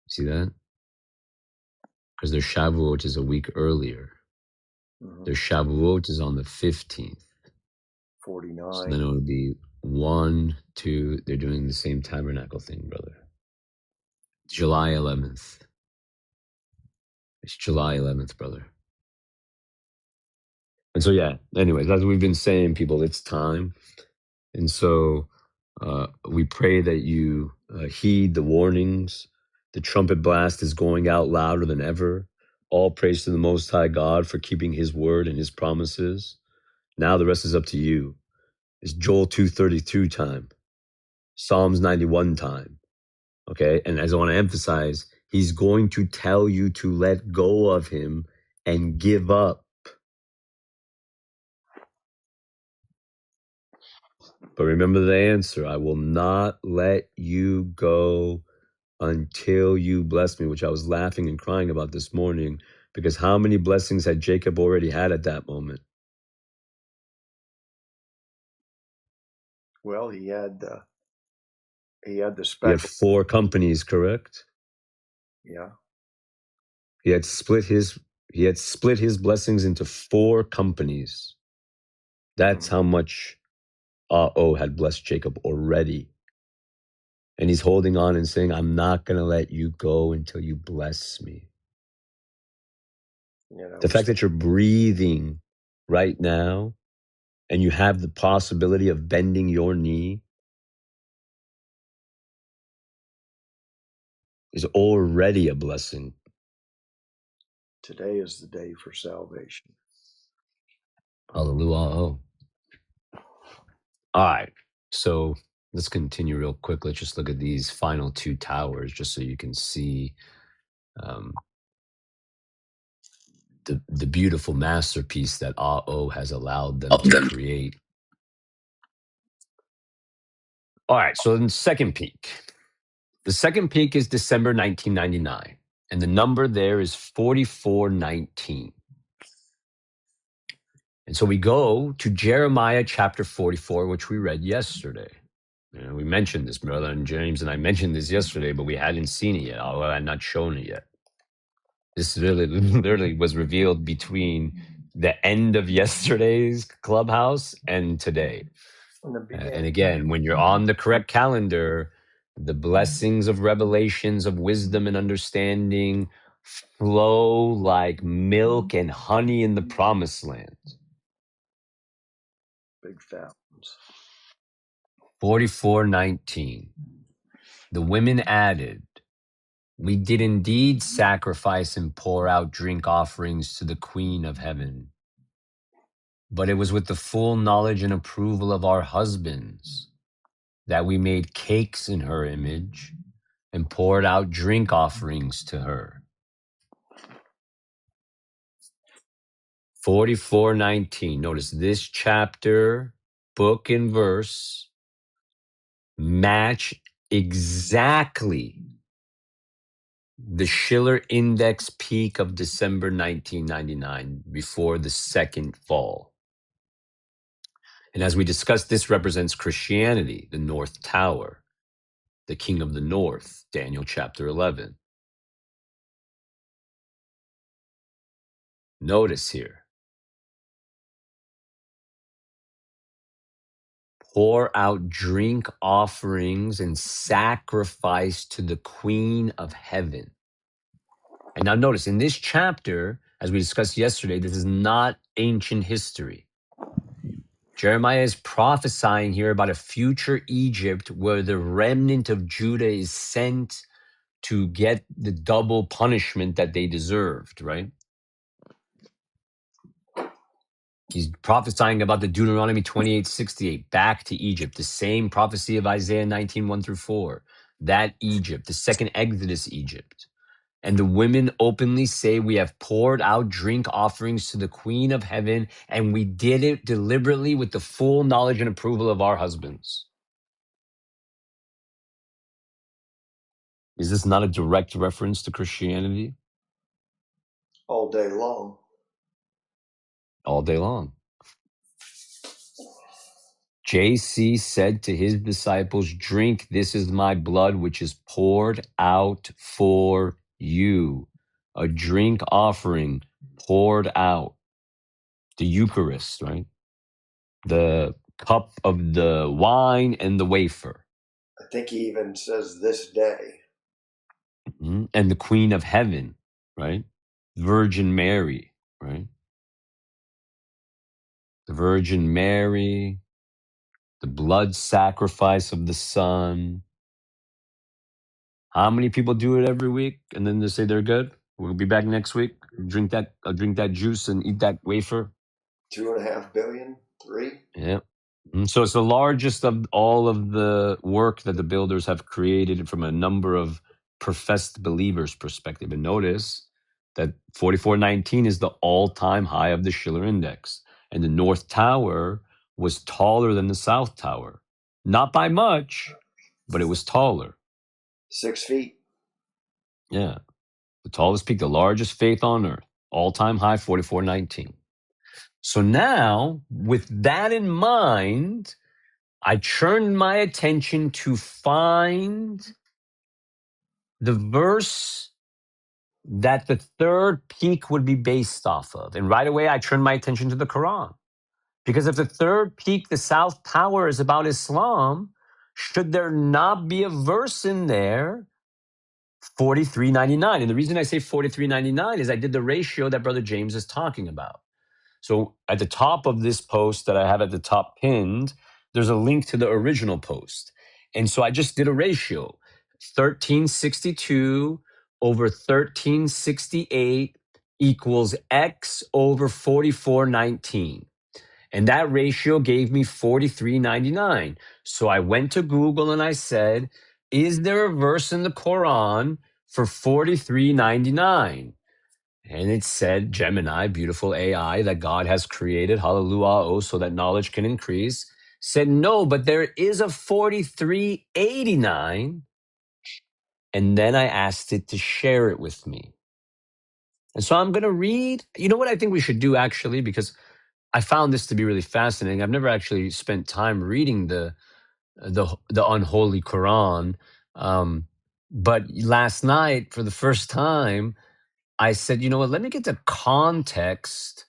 See that? Because their Shavuot is a week earlier. Mhm. Their Shavuot is on the 15th. 49. So then it would be 1, 2. They're doing the same tabernacle thing, brother. July 11th. It's July 11th, brother. And so, yeah, anyways, as we've been saying, people, it's time. And so we pray that you heed the warnings. The trumpet blast is going out louder than ever. All praise to the Most High God for keeping his word and his promises. Now the rest is up to you. It's Joel 2:32 time, Psalms 91 time. Okay. And as I want to emphasize, He's going to tell you to let go of him and give up. But remember the answer. I will not let you go until you bless me, which I was laughing and crying about this morning, because how many blessings had Jacob already had at that moment? Well, he had the He had spectrum. 4 companies, correct? Yeah. He had split his blessings into 4 companies. That's how much had blessed Jacob already. And he's holding on and saying, I'm not going to let you go until you bless me. The fact that you're breathing right now and you have the possibility of bending your knee is already a blessing. Today is the day for salvation. Hallelujah. All right. So let's continue real quick. Let's just look at these final 2 towers just so you can see the beautiful masterpiece that Ah-Oh has allowed them to create. All right. So in the second peak. The second peak is December 1999. And the number there is 4419. And so we go to Jeremiah chapter 44, which we read yesterday. We mentioned this, Brother and James and I mentioned this yesterday, but we hadn't seen it yet. I had not shown it yet. This literally was revealed between the end of yesterday's clubhouse and today. And again, when you're on the correct calendar, the blessings of revelations of wisdom and understanding flow like milk and honey in the promised land. Big fountains. 44:19. The women added, we did indeed sacrifice and pour out drink offerings to the Queen of Heaven. But it was with the full knowledge and approval of our husbands that we made cakes in her image and poured out drink offerings to her. 44:19. Notice this chapter, book and verse match exactly the Shiller Index peak of December 1999 before the second fall. And as we discussed, this represents Christianity, the North Tower, the King of the North, Daniel chapter 11. Notice here, pour out drink offerings and sacrifice to the Queen of Heaven. And now notice in this chapter, as we discussed yesterday, this is not ancient history. Jeremiah is prophesying here about a future Egypt where the remnant of Judah is sent to get the double punishment that they deserved, right? He's prophesying about the Deuteronomy 28:68, back to Egypt, the same prophecy of Isaiah 19:1-4, that Egypt, the second Exodus Egypt. And the women openly say, we have poured out drink offerings to the Queen of Heaven, and we did it deliberately with the full knowledge and approval of our husbands. Is this not a direct reference to Christianity? All day long. All day long. JC said to his disciples, drink, this is my blood, which is poured out for you. A drink offering poured out. The Eucharist, right? The cup of the wine and the wafer. I think he even says this day. Mm-hmm. And the Queen of Heaven, right? Virgin Mary, right? The Virgin Mary, the blood sacrifice of the Son. How many people do it every week and then they say they're good? We'll be back next week. Drink that juice and eat that wafer. 2.5 billion, 3. Yeah. So it's the largest of all of the work that the builders have created from a number of professed believers' perspective. And notice that 4419 is the all-time high of the Shiller Index. And the North Tower was taller than the South Tower. Not by much, but it was taller. 6 feet. Yeah. The tallest peak, the largest faith on earth. All-time high, 4419. So now, with that in mind, I turned my attention to find the verse that the third peak would be based off of. And right away, I turned my attention to the Quran. Because if the third peak, the South Tower, is about Islam, should there not be a verse in there, 4399? And the reason I say 4399 is I did the ratio that Brother James is talking about. So at the top of this post that I have at the top pinned, there's a link to the original post. And so I just did a ratio, 1362 over 1368 equals X over 4419. And that ratio gave me 4399. So I went to Google and I said, is there a verse in the Quran for 4399? And it said, Gemini, beautiful AI that God has created, hallelujah, so that knowledge can increase, said, no, but there is a 4389. And then I asked it to share it with me. And so I'm going to read, you know what I think we should do actually, because I found this to be really fascinating. I've never actually spent time reading the unholy Quran. But last night, for the first time, I said, you know what, let me get the context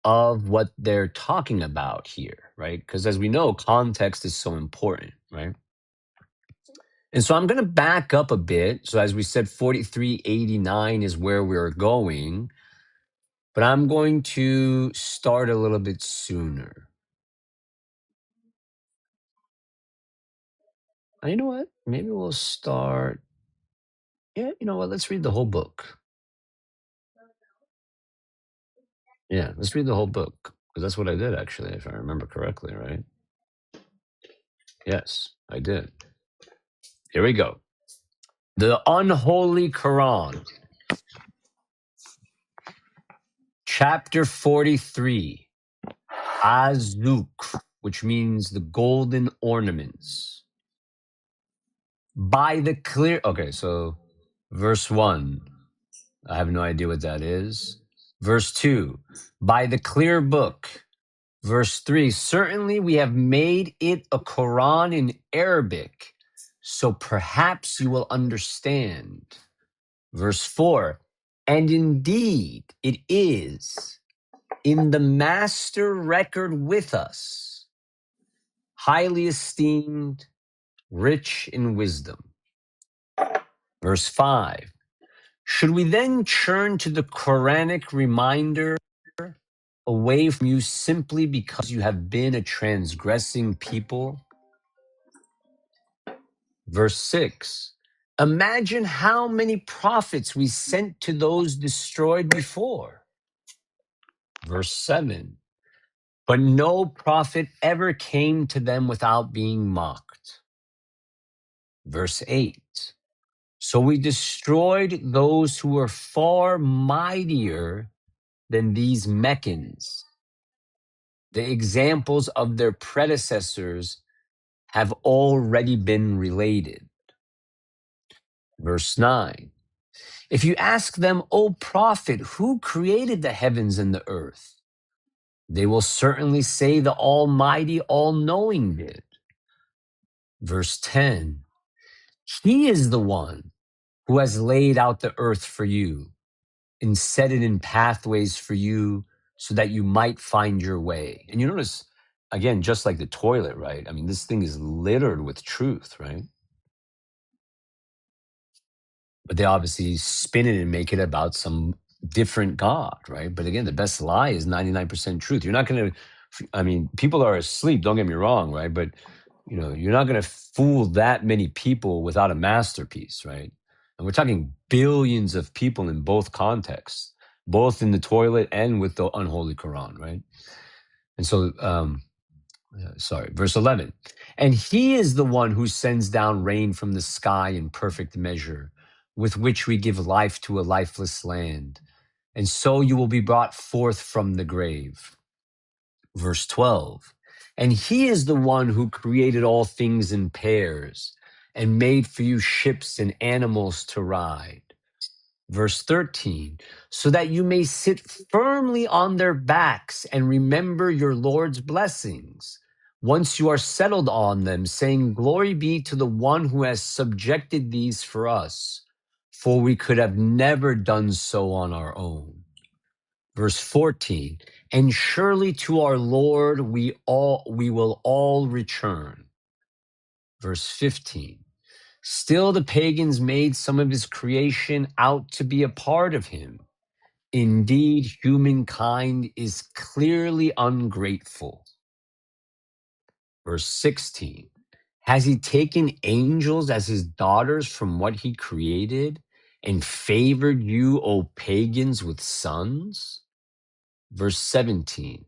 of what they're talking about here, right? Because as we know, context is so important, right? And so I'm going to back up a bit. So as we said, 4389 is where we're going, but I'm going to start a little bit sooner. You know what? Maybe we'll start. Yeah, you know what? Let's read the whole book. Yeah, let's read the whole book. Because that's what I did, actually, if I remember correctly, right? Yes, I did. Here we go. The Unholy Quran, chapter 43, Azuk, which means the golden ornaments. By the clear. Okay, so verse 1, I have no idea what that is. Verse 2, by the clear book. Verse 3, certainly we have made it a Quran in Arabic, so perhaps you will understand. Verse 4, and indeed it is in the master record with us, highly esteemed, rich in wisdom. Verse 5, should we then turn to the Quranic reminder away from you simply because you have been a transgressing people? Verse 6, imagine how many prophets we sent to those destroyed before. Verse 7, but no prophet ever came to them without being mocked. Verse 8, so we destroyed those who were far mightier than these Meccans. The examples of their predecessors have already been related. Verse 9, if you ask them, O prophet, who created the heavens and the earth? They will certainly say the Almighty, all-knowing did. Verse 10, he is the one who has laid out the earth for you and set it in pathways for you so that you might find your way. And you notice, again, just like the toilet, right? I mean, this thing is littered with truth, right? But they obviously spin it and make it about some different God, right? But again, the best lie is 99% truth. You're not going to, I mean, people are asleep, don't get me wrong, right? But, you know, you're not going to fool that many people without a masterpiece, right? And we're talking billions of people in both contexts, both in the toilet and with the unholy Quran, right? And so, verse 11. And he is the one who sends down rain from the sky in perfect measure with which we give life to a lifeless land. And so you will be brought forth from the grave. Verse 12. And he is the one who created all things in pairs and made for you ships and animals to ride. Verse 13, so that you may sit firmly on their backs and remember your Lord's blessings once you are settled on them, saying, Glory be to the one who has subjected these for us, for we could have never done so on our own. Verse 14, and surely to our Lord we will all return. Verse 15, still the pagans made some of his creation out to be a part of him. Indeed, humankind is clearly ungrateful. Verse 16, has he taken angels as his daughters from what he created and favored you, O pagans, with sons? Verse 17,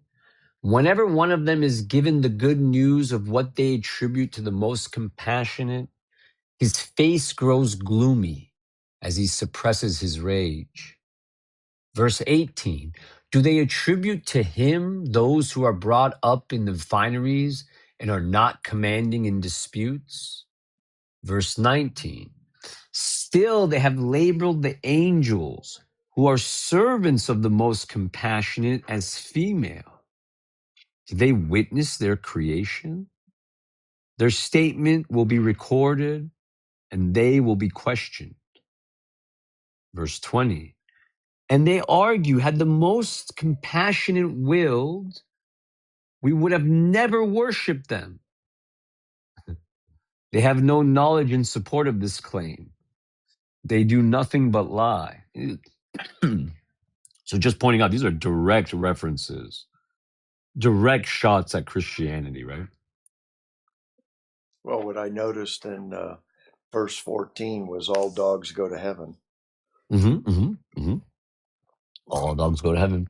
whenever one of them is given the good news of what they attribute to the most compassionate, his face grows gloomy as he suppresses his rage. Verse 18, do they attribute to him those who are brought up in the fineries and are not commanding in disputes? Verse 19, still they have labeled the angels who are servants of the most compassionate as female. Do they witness their creation? Their statement will be recorded and they will be questioned. Verse 20, and they argue, had the most compassionate willed, we would have never worshiped them. They have no knowledge in support of this claim. They do nothing but lie. So just pointing out, these are direct references, direct shots at Christianity, right? Well, what I noticed in verse 14 was all dogs go to heaven. All dogs go to heaven.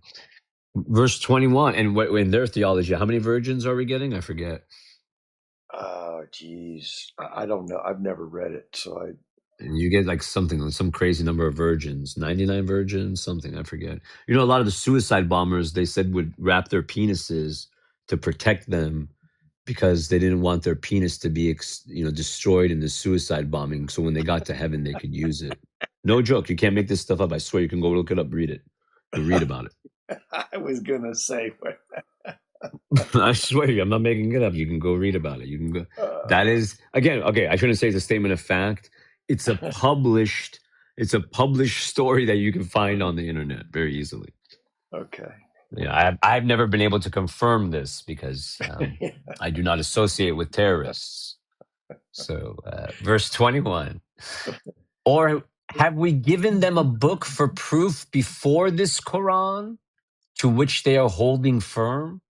Verse 21, and in their theology, how many virgins are we getting? I forget. Geez, I don't know. I've never read it, so I. And you get like something, some crazy number of virgins, 99 virgins, something, I forget. You know, a lot of the suicide bombers, they said would wrap their penises to protect them because they didn't want their penis to be, destroyed in the suicide bombing. So when they got to heaven, they could use it. No joke. You can't make this stuff up. I swear. You can go look it up, read it. You read about it. I was gonna say. I swear you, I'm not making it up. You can go read about it. You can go. That is again, okay. I shouldn't say it's a statement of fact. It's a published story that you can find on the internet very easily. Okay. Yeah, I've never been able to confirm this because I do not associate with terrorists. So, verse 21, or have we given them a book for proof before this Quran, to which they are holding firm?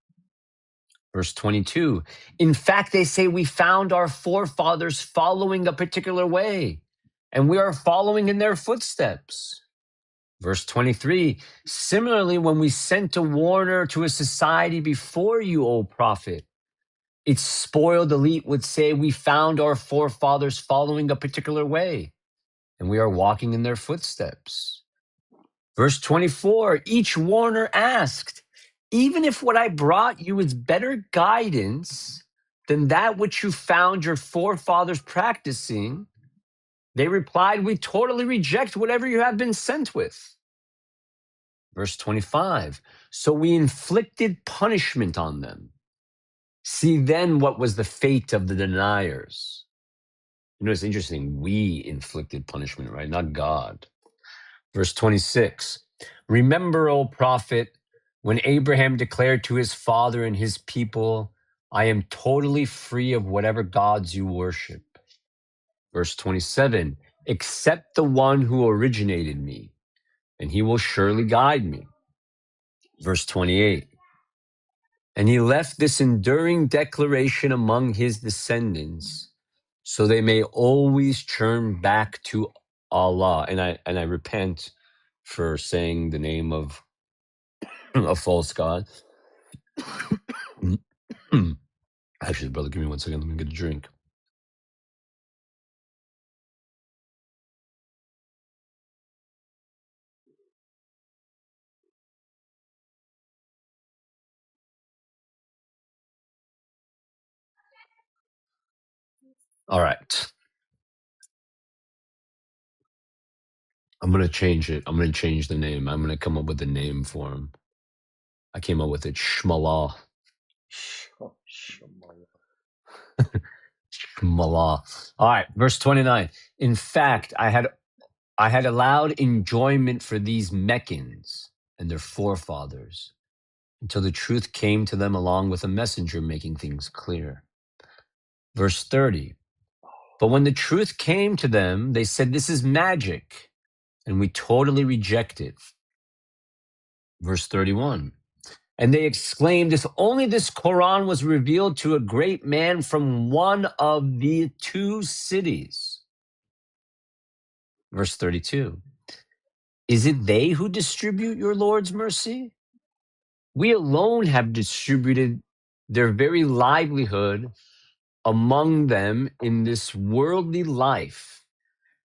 Verse 22, in fact, they say we found our forefathers following a particular way, and we are following in their footsteps. Verse 23, similarly, when we sent a warner to a society before you, O prophet, its spoiled elite would say we found our forefathers following a particular way, and we are walking in their footsteps. Verse 24, each warner asked, even if what I brought you is better guidance than that which you found your forefathers practicing, they replied, we totally reject whatever you have been sent with. Verse 25, so we inflicted punishment on them. See then what was the fate of the deniers. You know, it's interesting. We inflicted punishment, right? Not God. Verse 26, remember, O prophet, when Abraham declared to his father and his people, I am totally free of whatever gods you worship. Verse 27, except the one who originated me, and he will surely guide me. Verse 28, and he left this enduring declaration among his descendants, so they may always turn back to Allah. And I repent for saying the name of a false god. Actually, brother, give me 1 second. Let me get a drink. All right. I'm going to change it. I'm going to change the name. I'm going to come up with a name for him. I came up with it. Shmalah. Shmalah. All right. Verse 29. In fact, I had allowed enjoyment for these Meccans and their forefathers until the truth came to them along with a messenger making things clear. Verse 30. But when the truth came to them, they said, this is magic, and we totally reject it. Verse 31. And they exclaimed, if only this Quran was revealed to a great man from one of the two cities. Verse 32. Is it they who distribute your Lord's mercy? We alone have distributed their very livelihood among them in this worldly life,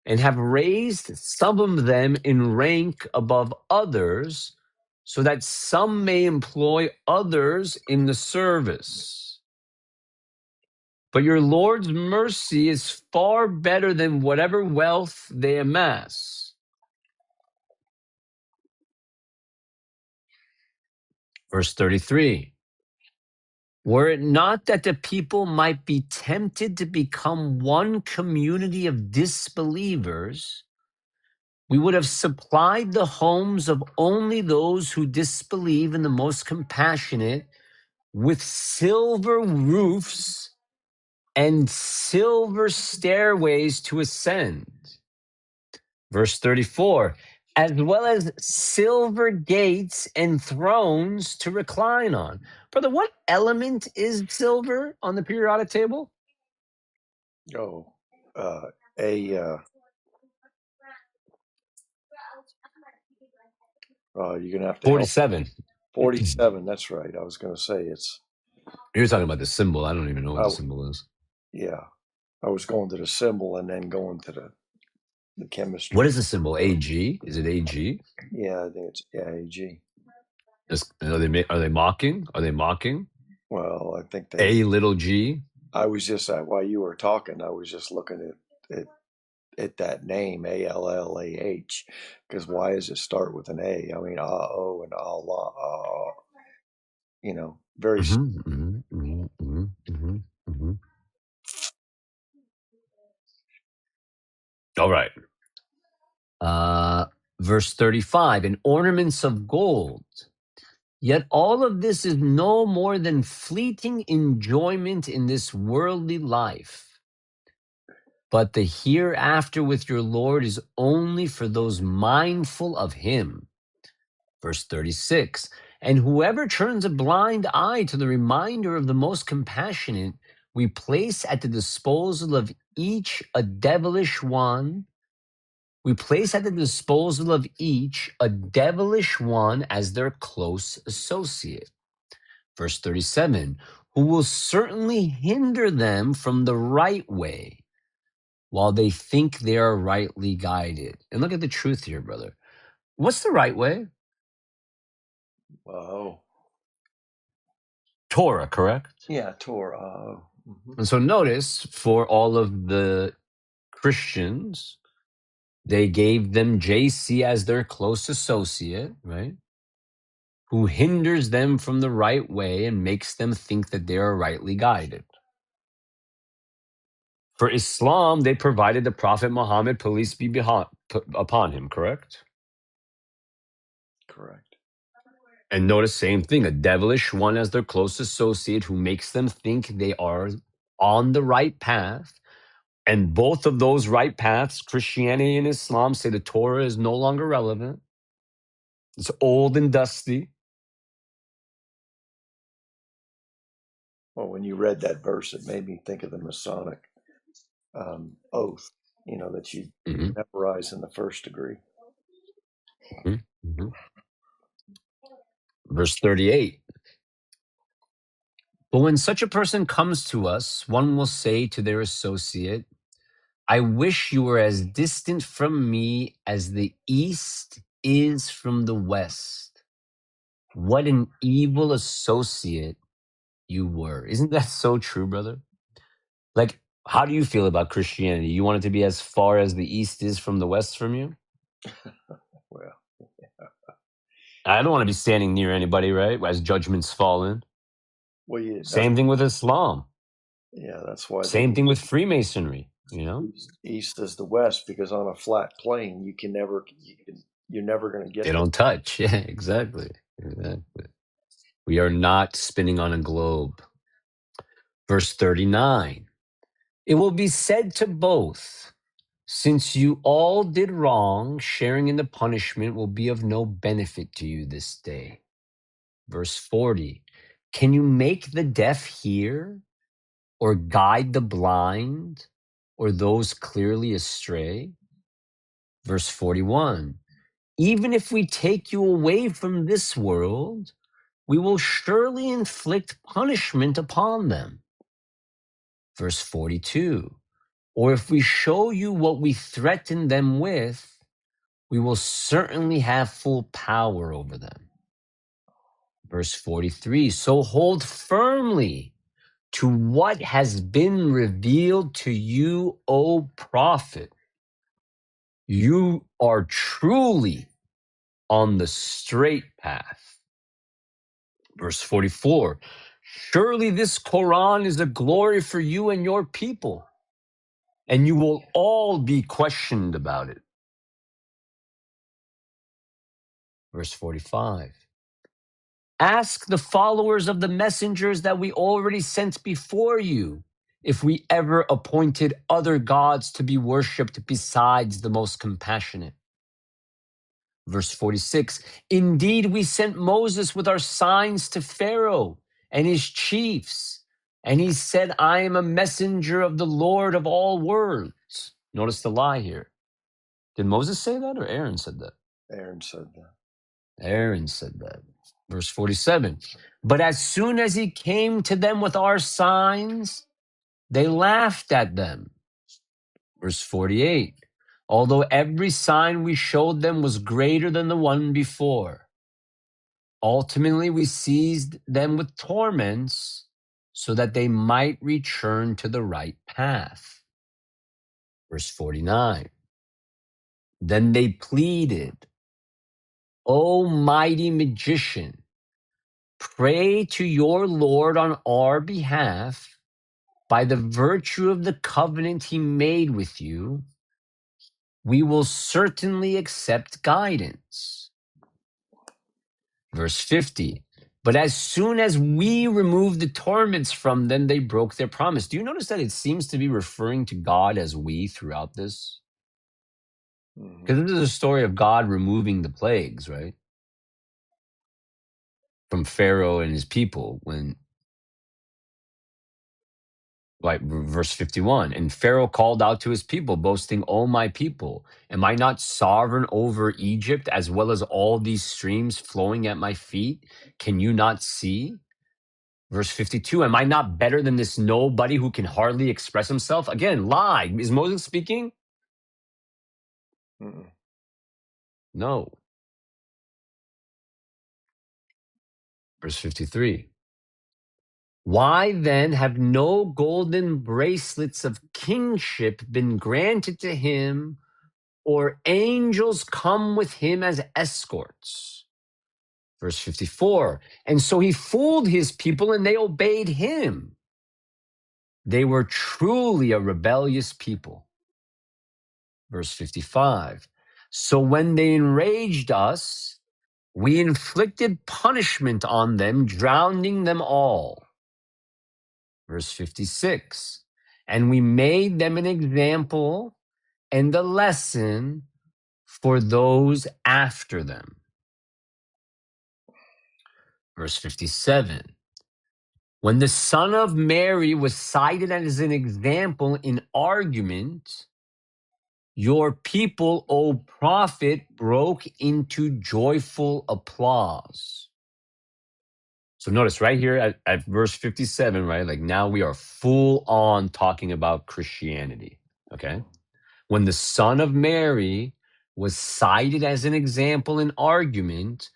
and have raised some of them in rank above others, so that some may employ others in the service. But your Lord's mercy is far better than whatever wealth they amass. Verse 33. Were it not that the people might be tempted to become one community of disbelievers, we would have supplied the homes of only those who disbelieve in the most compassionate with silver roofs and silver stairways to ascend. Verse 34, as well as silver gates and thrones to recline on. Brother, what element is silver on the periodic table? Oh, you're gonna have to help. 47. 47. That's right. I was gonna say it's. You're talking about the symbol. I don't even know what the symbol is. Yeah, I was going to the symbol and then going to the chemistry. What is the symbol? AG? Is it AG? Yeah, I think it's AG. Are they mocking? Are they mocking? Well, I think A little g. I was just while you were talking, I was just looking at that name ALLAH, because why does it start with an A? I mean, O and Allah, very. All right. Verse 35, and ornaments of gold. Yet all of this is no more than fleeting enjoyment in this worldly life. But the hereafter with your Lord is only for those mindful of him. Verse 36, and whoever turns a blind eye to the reminder of the most compassionate, we place at the disposal of each a devilish one. We place at the disposal of each a devilish one as their close associate. Verse 37, who will certainly hinder them from the right way while they think they are rightly guided. And look at the truth here, brother. What's the right way? Oh. Torah, correct? Yeah, Torah. And so notice, for all of the Christians, they gave them JC as their close associate, right? Who hinders them from the right way and makes them think that they are rightly guided. For Islam, they provided the Prophet Muhammad, peace be upon him, correct? Correct. And notice, same thing, a devilish one as their close associate who makes them think they are on the right path. And both of those right paths, Christianity and Islam, say the Torah is no longer relevant. It's old and dusty. Well, when you read that verse, it made me think of the Masonic oath, that you memorize in the first degree. Verse 38. But when such a person comes to us, one will say to their associate, I wish you were as distant from me as the east is from the west. What an evil associate you were. Isn't that so true, brother? Like, How do you feel about Christianity? You want it to be as far as the East is from the West from you? Well, I don't want to be standing near anybody, right? As judgments fall in. well, yeah, Same thing with Islam. that's why they Same thing with Freemasonry, you know? east is the west, because on a flat plane you're never going to They get there. don't touch. Yeah, exactly. We are not spinning on a globe. Verse 39. It will be said to both, since you all did wrong, sharing in the punishment will be of no benefit to you this day. Verse 40. Can you make the deaf hear, or guide the blind, or those clearly astray? Verse 41. Even if we take you away from this world, we will surely inflict punishment upon them. Verse 42. Or if we show you what we threaten them with, we will certainly have full power over them. Verse 43. So hold firmly to what has been revealed to you, O prophet. You are truly on the straight path. Verse 44. Surely this Quran is a glory for you and your people, and you will all be questioned about it. Verse 45. Ask the followers of the messengers that we already sent before you if we ever appointed other gods to be worshipped besides the most compassionate. Verse 46. Indeed, we sent Moses with our signs to Pharaoh and his chiefs, and he said, I am a messenger of the Lord of all worlds. Notice the lie here. Did Moses say that, or Aaron said that? Aaron said that. Aaron said that. Verse 47. But as soon as he came to them with our signs, they laughed at them. Verse 48. Although every sign we showed them was greater than the one before, ultimately we seized them with torments so that they might return to the right path. Verse 49. Then they pleaded, O mighty magician, pray to your Lord on our behalf by the virtue of the covenant he made with you. We will certainly accept guidance. Verse 50. But as soon as we removed the torments from them, they broke their promise. Do you notice that it seems to be referring to God as we throughout this? Because this is a story of God removing the plagues, right? From Pharaoh and his people when, like verse 51, and Pharaoh called out to his people, boasting, O my people, am I not sovereign over Egypt as well as all these streams flowing at my feet? Can you not see? Verse 52, am I not better than this nobody who can hardly express himself? Again, lie. Is Moses speaking? No. Verse 53. Why then have no golden bracelets of kingship been granted to him, or angels come with him as escorts? Verse 54. And so he fooled his people and they obeyed him. They were truly a rebellious people. Verse 55. So when they enraged us, we inflicted punishment on them, drowning them all. Verse 56. And we made them an example and a lesson for those after them. Verse 57. When the son of Mary was cited as an example in argument, your people, O prophet, broke into joyful applause. So notice right here at verse 57, right? Like now we are full on talking about Christianity, okay? When the son of Mary was cited as an example in argument,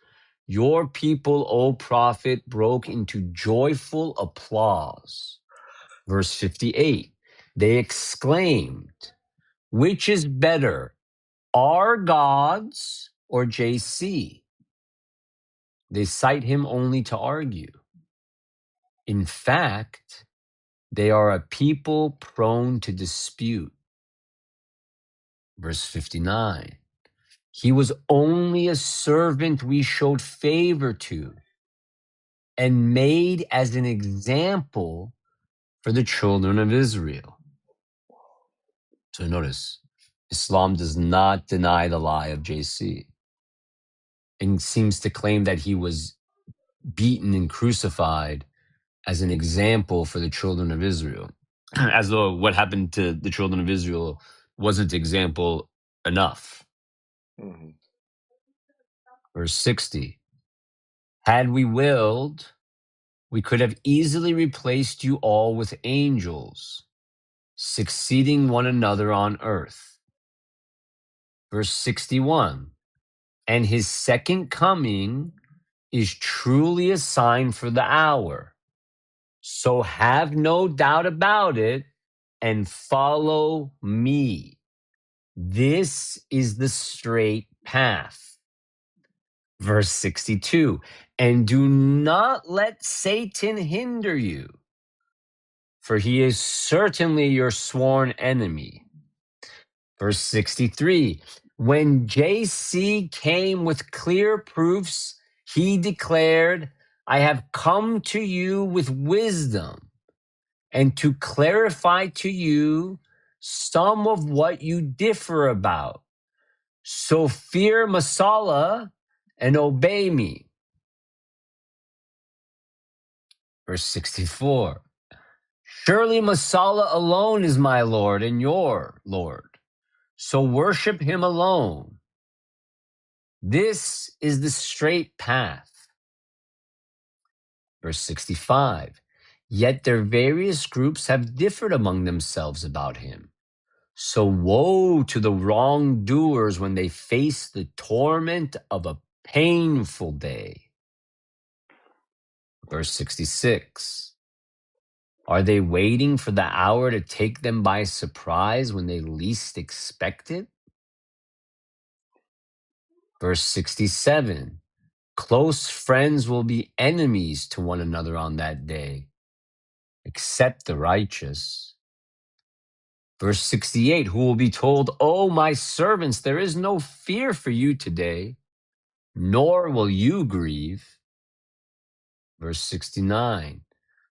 your people, O prophet, broke into joyful applause. Verse 58. They exclaimed, which is better, our gods or JC? They cite him only to argue. In fact, they are a people prone to dispute. Verse 59. He was only a servant we showed favor to and made as an example for the children of Israel. So notice, Islam does not deny the lie of JC and seems to claim that he was beaten and crucified as an example for the children of Israel, as though what happened to the children of Israel wasn't example enough. Mm-hmm. Verse 60, had we willed, we could have easily replaced you all with angels, succeeding one another on earth. Verse 61, and his second coming is truly a sign for the hour. So have no doubt about it and follow me. This is the straight path. Verse 62, and do not let Satan hinder you, for he is certainly your sworn enemy. Verse 63, when JC came with clear proofs, he declared, I have come to you with wisdom and to clarify to you some of what you differ about. So fear Masala and obey me. Verse 64, surely Masala alone is my Lord and your Lord. So worship him alone. This is the straight path. Verse 65, yet their various groups have differed among themselves about him. So woe to the wrongdoers when they face the torment of a painful day. Verse 66, are they waiting for the hour to take them by surprise when they least expect it? Verse 67, close friends will be enemies to one another on that day, except the righteous. Verse 68, who will be told, oh, my servants, there is no fear for you today, nor will you grieve. Verse 69,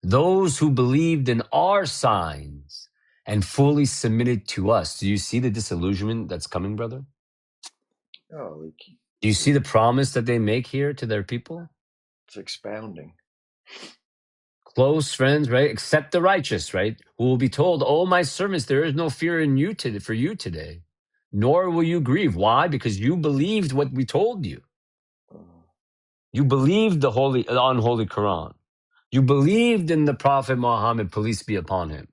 those who believed in our signs and fully submitted to us. Do you see the disillusionment that's coming, brother? Oh, Do you see the promise that they make here to their people? it's expounding. Close friends, right? Except the righteous, right? Who will be told, oh, my servants, there is no fear in you for you today, nor will you grieve. Why? Because you believed what we told you. You believed the unholy Quran. You believed in the Prophet Muhammad, peace be upon him.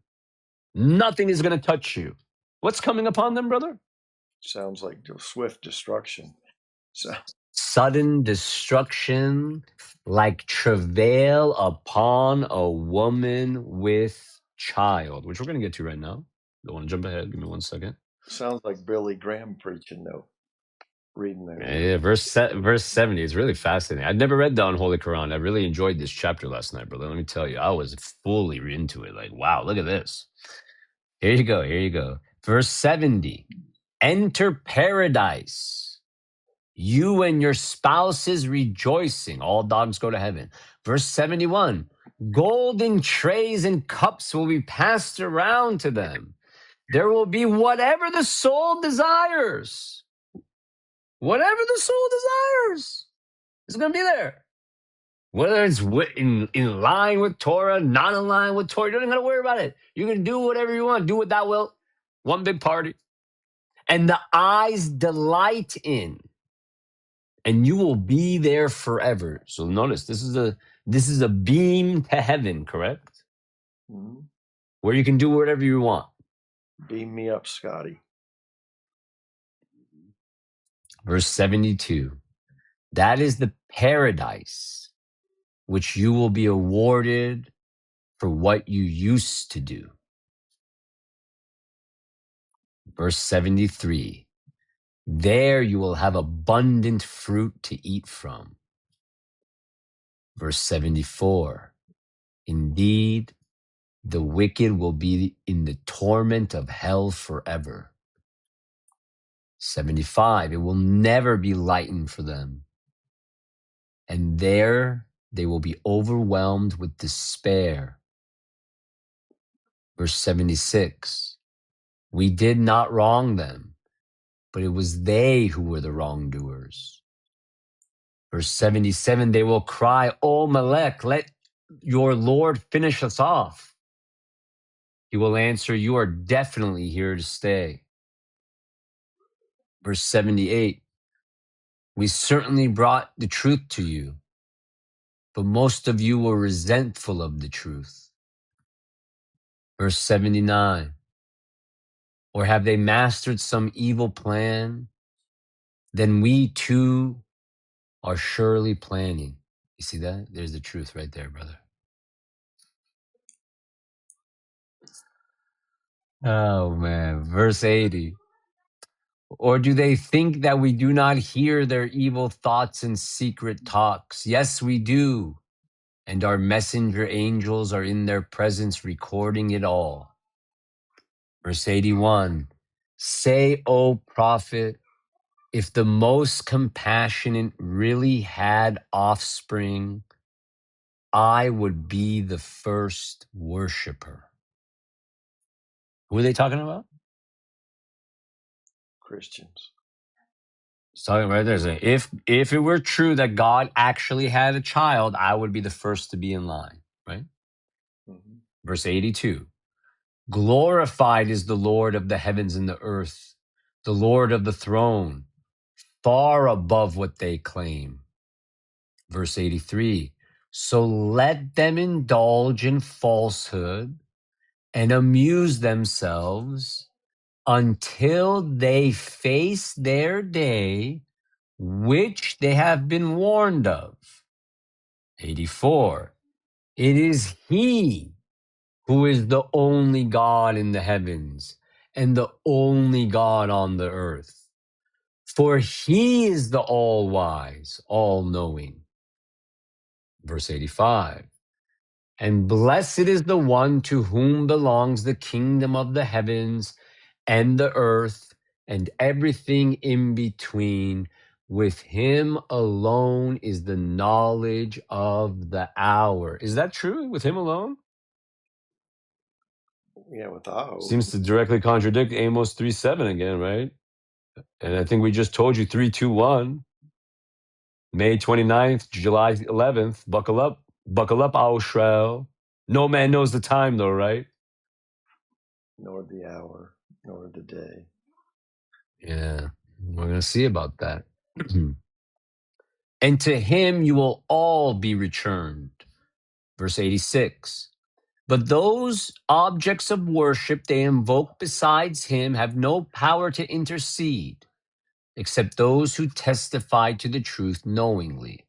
Nothing is going to touch you. What's coming upon them, brother? Sounds like swift destruction. So, Sudden destruction, like travail upon a woman with child, which we're going to get to right now. Don't want to jump ahead. Give me 1 second. sounds like Billy Graham preaching, though. Reading that. Yeah, verse 70 is really fascinating. I'd never read the Unholy Quran. I really enjoyed this chapter last night, brother. Let me tell you, I was fully into it. Like, wow, look at this. Here you go. Here you go. Verse 70. Enter paradise, you and your spouses rejoicing. All dogs go to heaven. Verse 71. Golden trays and cups will be passed around to them. There will be whatever the soul desires. Whatever the soul desires is going to be there. Whether it's in line with Torah, not in line with Torah, you don't got to worry about it. You can do whatever you want. Do what thou wilt. One big party. And the eyes delight in. And you will be there forever. So notice, this is a beam to heaven, correct? Mm-hmm. Where you can do whatever you want. Beam me up, Scotty. Verse 72. That is the paradise which you will be awarded for what you used to do. Verse 73. There you will have abundant fruit to eat from. Verse 74. Indeed, the wicked will be in the torment of hell forever. 75. It will never be lightened for them. And there they will be overwhelmed with despair. Verse 76. We did not wrong them, but it was they who were the wrongdoers. Verse 77, they will cry, O Melech, let your Lord finish us off. He will answer, you are definitely here to stay. Verse 78, we certainly brought the truth to you, but most of you were resentful of the truth. Verse 79, or have they mastered some evil plan? Then we too are surely planning. You see that? There's the truth right there, brother. Oh, man. Verse 80. Or do they think that we do not hear their evil thoughts and secret talks? Yes, we do. And our messenger angels are in their presence recording it all. Verse 81. Say, O prophet, if the most compassionate really had offspring, I would be the first worshiper. Who are they talking about? Christians. It's talking right there. Saying, if it were true that God actually had a child, I would be the first to be in line, right? Mm-hmm. Verse 82. Glorified is the Lord of the heavens and the earth, the Lord of the throne, far above what they claim. Verse 83. So let them indulge in falsehood and amuse themselves until they face their day, which they have been warned of. 84. It is he who is the only God in the heavens and the only God on the earth. For he is the all-wise, all-knowing. Verse 85. And blessed is the one to whom belongs the kingdom of the heavens and the earth and everything in between. With him alone is the knowledge of the hour. Is that true? With him alone? Yeah, without. Seems to directly contradict Amos 3:7 again, right? And I think we just told you 3:2:1. May 29th, July 11th. Buckle up. Buckle up, Aushrael. No man knows the time, though, right? Nor the hour, nor the day. Yeah, we're going to see about that. And to him you will all be returned. Verse 86. But those objects of worship they invoke besides him have no power to intercede, except those who testify to the truth knowingly.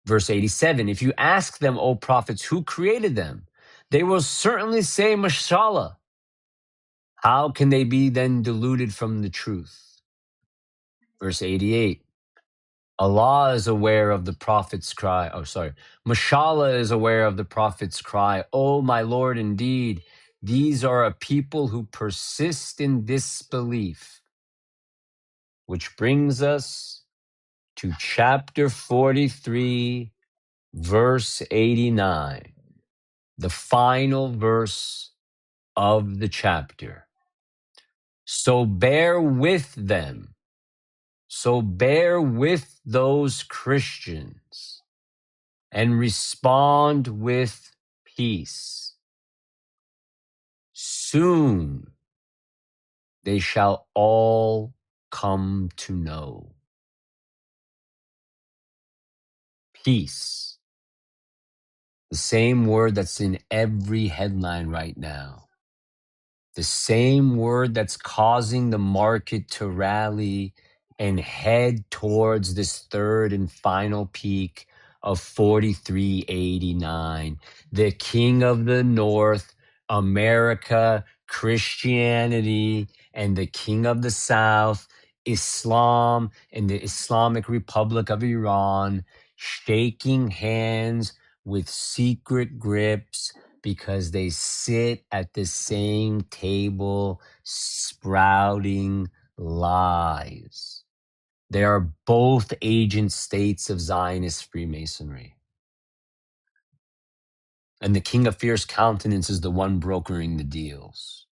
Verse 87. If you ask them, O prophets, who created them, they will certainly say Mashallah. How can they be then deluded from the truth? Verse 88. Allah is aware of the prophet's cry. Oh, sorry. Mashallah is aware of the prophet's cry. Oh, my Lord, indeed, these are a people who persist in disbelief. Which brings us to chapter 43, verse 89, the final verse of the chapter. So bear with them. So bear with those Christians and respond with peace. Soon they shall all come to know peace. The same word that's in every headline right now. The same word that's causing the market to rally and head towards this third and final peak of 43.89. The king of the north, America, Christianity and the King of the South, Islam and the Islamic Republic of Iran, shaking hands with secret grips because they sit at the same table sprouting lies. They are both agent states of Zionist Freemasonry. And the king of fierce countenance is the one brokering the deals.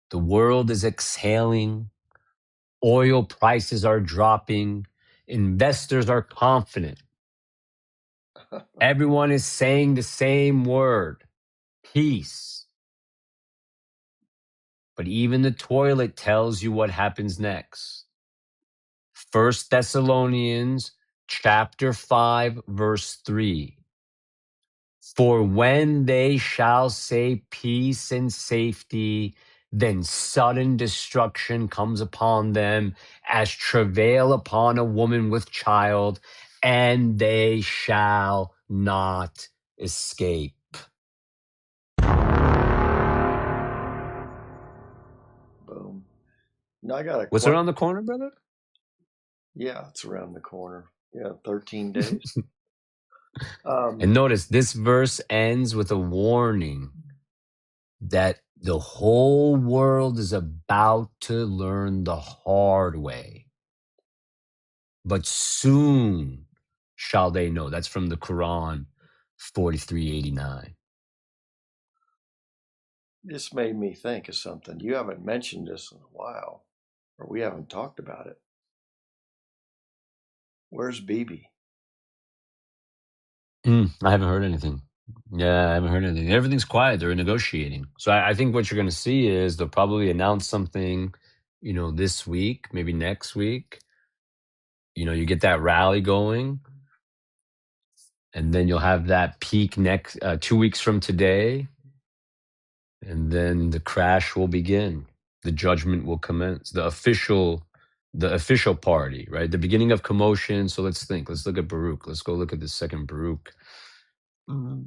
The world is exhaling. Oil prices are dropping. Investors are confident. Everyone is saying the same word, peace. But even the toilet tells you what happens next. 1 Thessalonians chapter 5, verse 3. For when they shall say peace and safety, then sudden destruction comes upon them as travail upon a woman with child, and they shall not escape. Boom. Now I got a What's question. around the corner, brother? Yeah, it's around the corner. Yeah, 13 days. And notice this verse ends with a warning that the whole world is about to learn the hard way. But soon shall they know. That's from the Quran 4389. This made me think of something. You haven't mentioned this in a while, or we haven't talked about it. Where's BB? I haven't heard anything. Yeah, I haven't heard anything. Everything's quiet. They're negotiating. So I think what you're going to see is they'll probably announce something, this week, maybe next week. You get that rally going, and then you'll have that peak next 2 weeks from today, and then the crash will begin. The judgment will commence. The official party, right? The beginning of commotion. So let's think. Let's look at Baruch. Let's go look at the second Baruch. But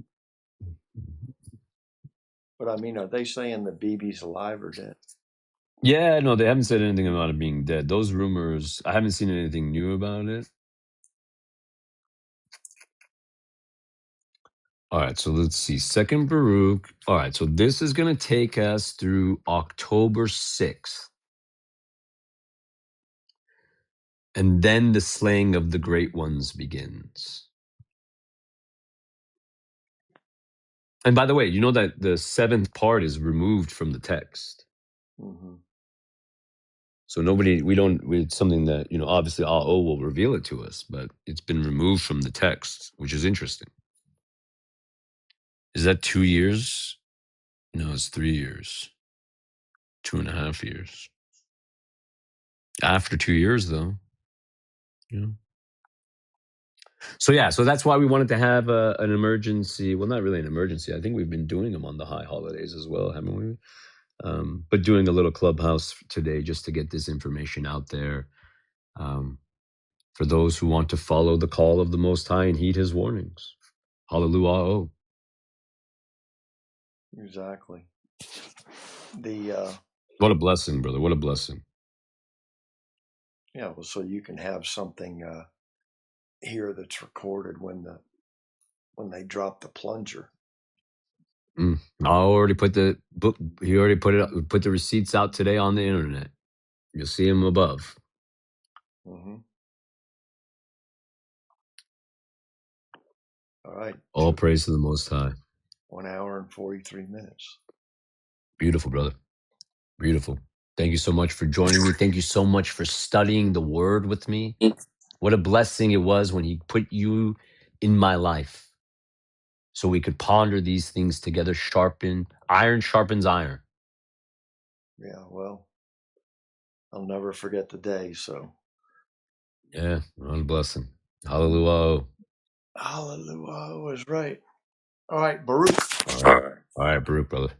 I mean, are they saying that BB's alive or dead? Yeah, no, they haven't said anything about it being dead. Those rumors, I haven't seen anything new about it. All right, so let's see. Second Baruch. All right, so this is going to take us through October 6th. And then the slaying of the great ones begins. And by the way, you know that the seventh part is removed from the text. Mm-hmm. So it's something that, obviously AO will reveal it to us, but it's been removed from the text, which is interesting. Is that 2 years? No, it's 3 years. 2.5 years. After 2 years, though. Yeah. So that's why we wanted to have an emergency. Well, not really an emergency. I think we've been doing them on the high holidays as well, haven't we? But doing a little clubhouse today just to get this information out there for those who want to follow the call of the Most High and heed His warnings. Hallelujah. Exactly. What a blessing, brother. What a blessing. Yeah, well, so you can have something here that's recorded when they drop the plunger. I already put the book. He already put the receipts out today on the internet. You'll see them above. Mm-hmm. All right. All praise to the Most High. 1 hour and 43 minutes. Beautiful, brother. Beautiful. Thank you so much for joining me. Thank you so much for studying the Word with me. What a blessing it was when He put you in my life so we could ponder these things together. Iron sharpens iron. Yeah, well, I'll never forget the day, so. Yeah, what a blessing. Hallelujah. Hallelujah is right. All right, Baruch. All right, Baruch, brother.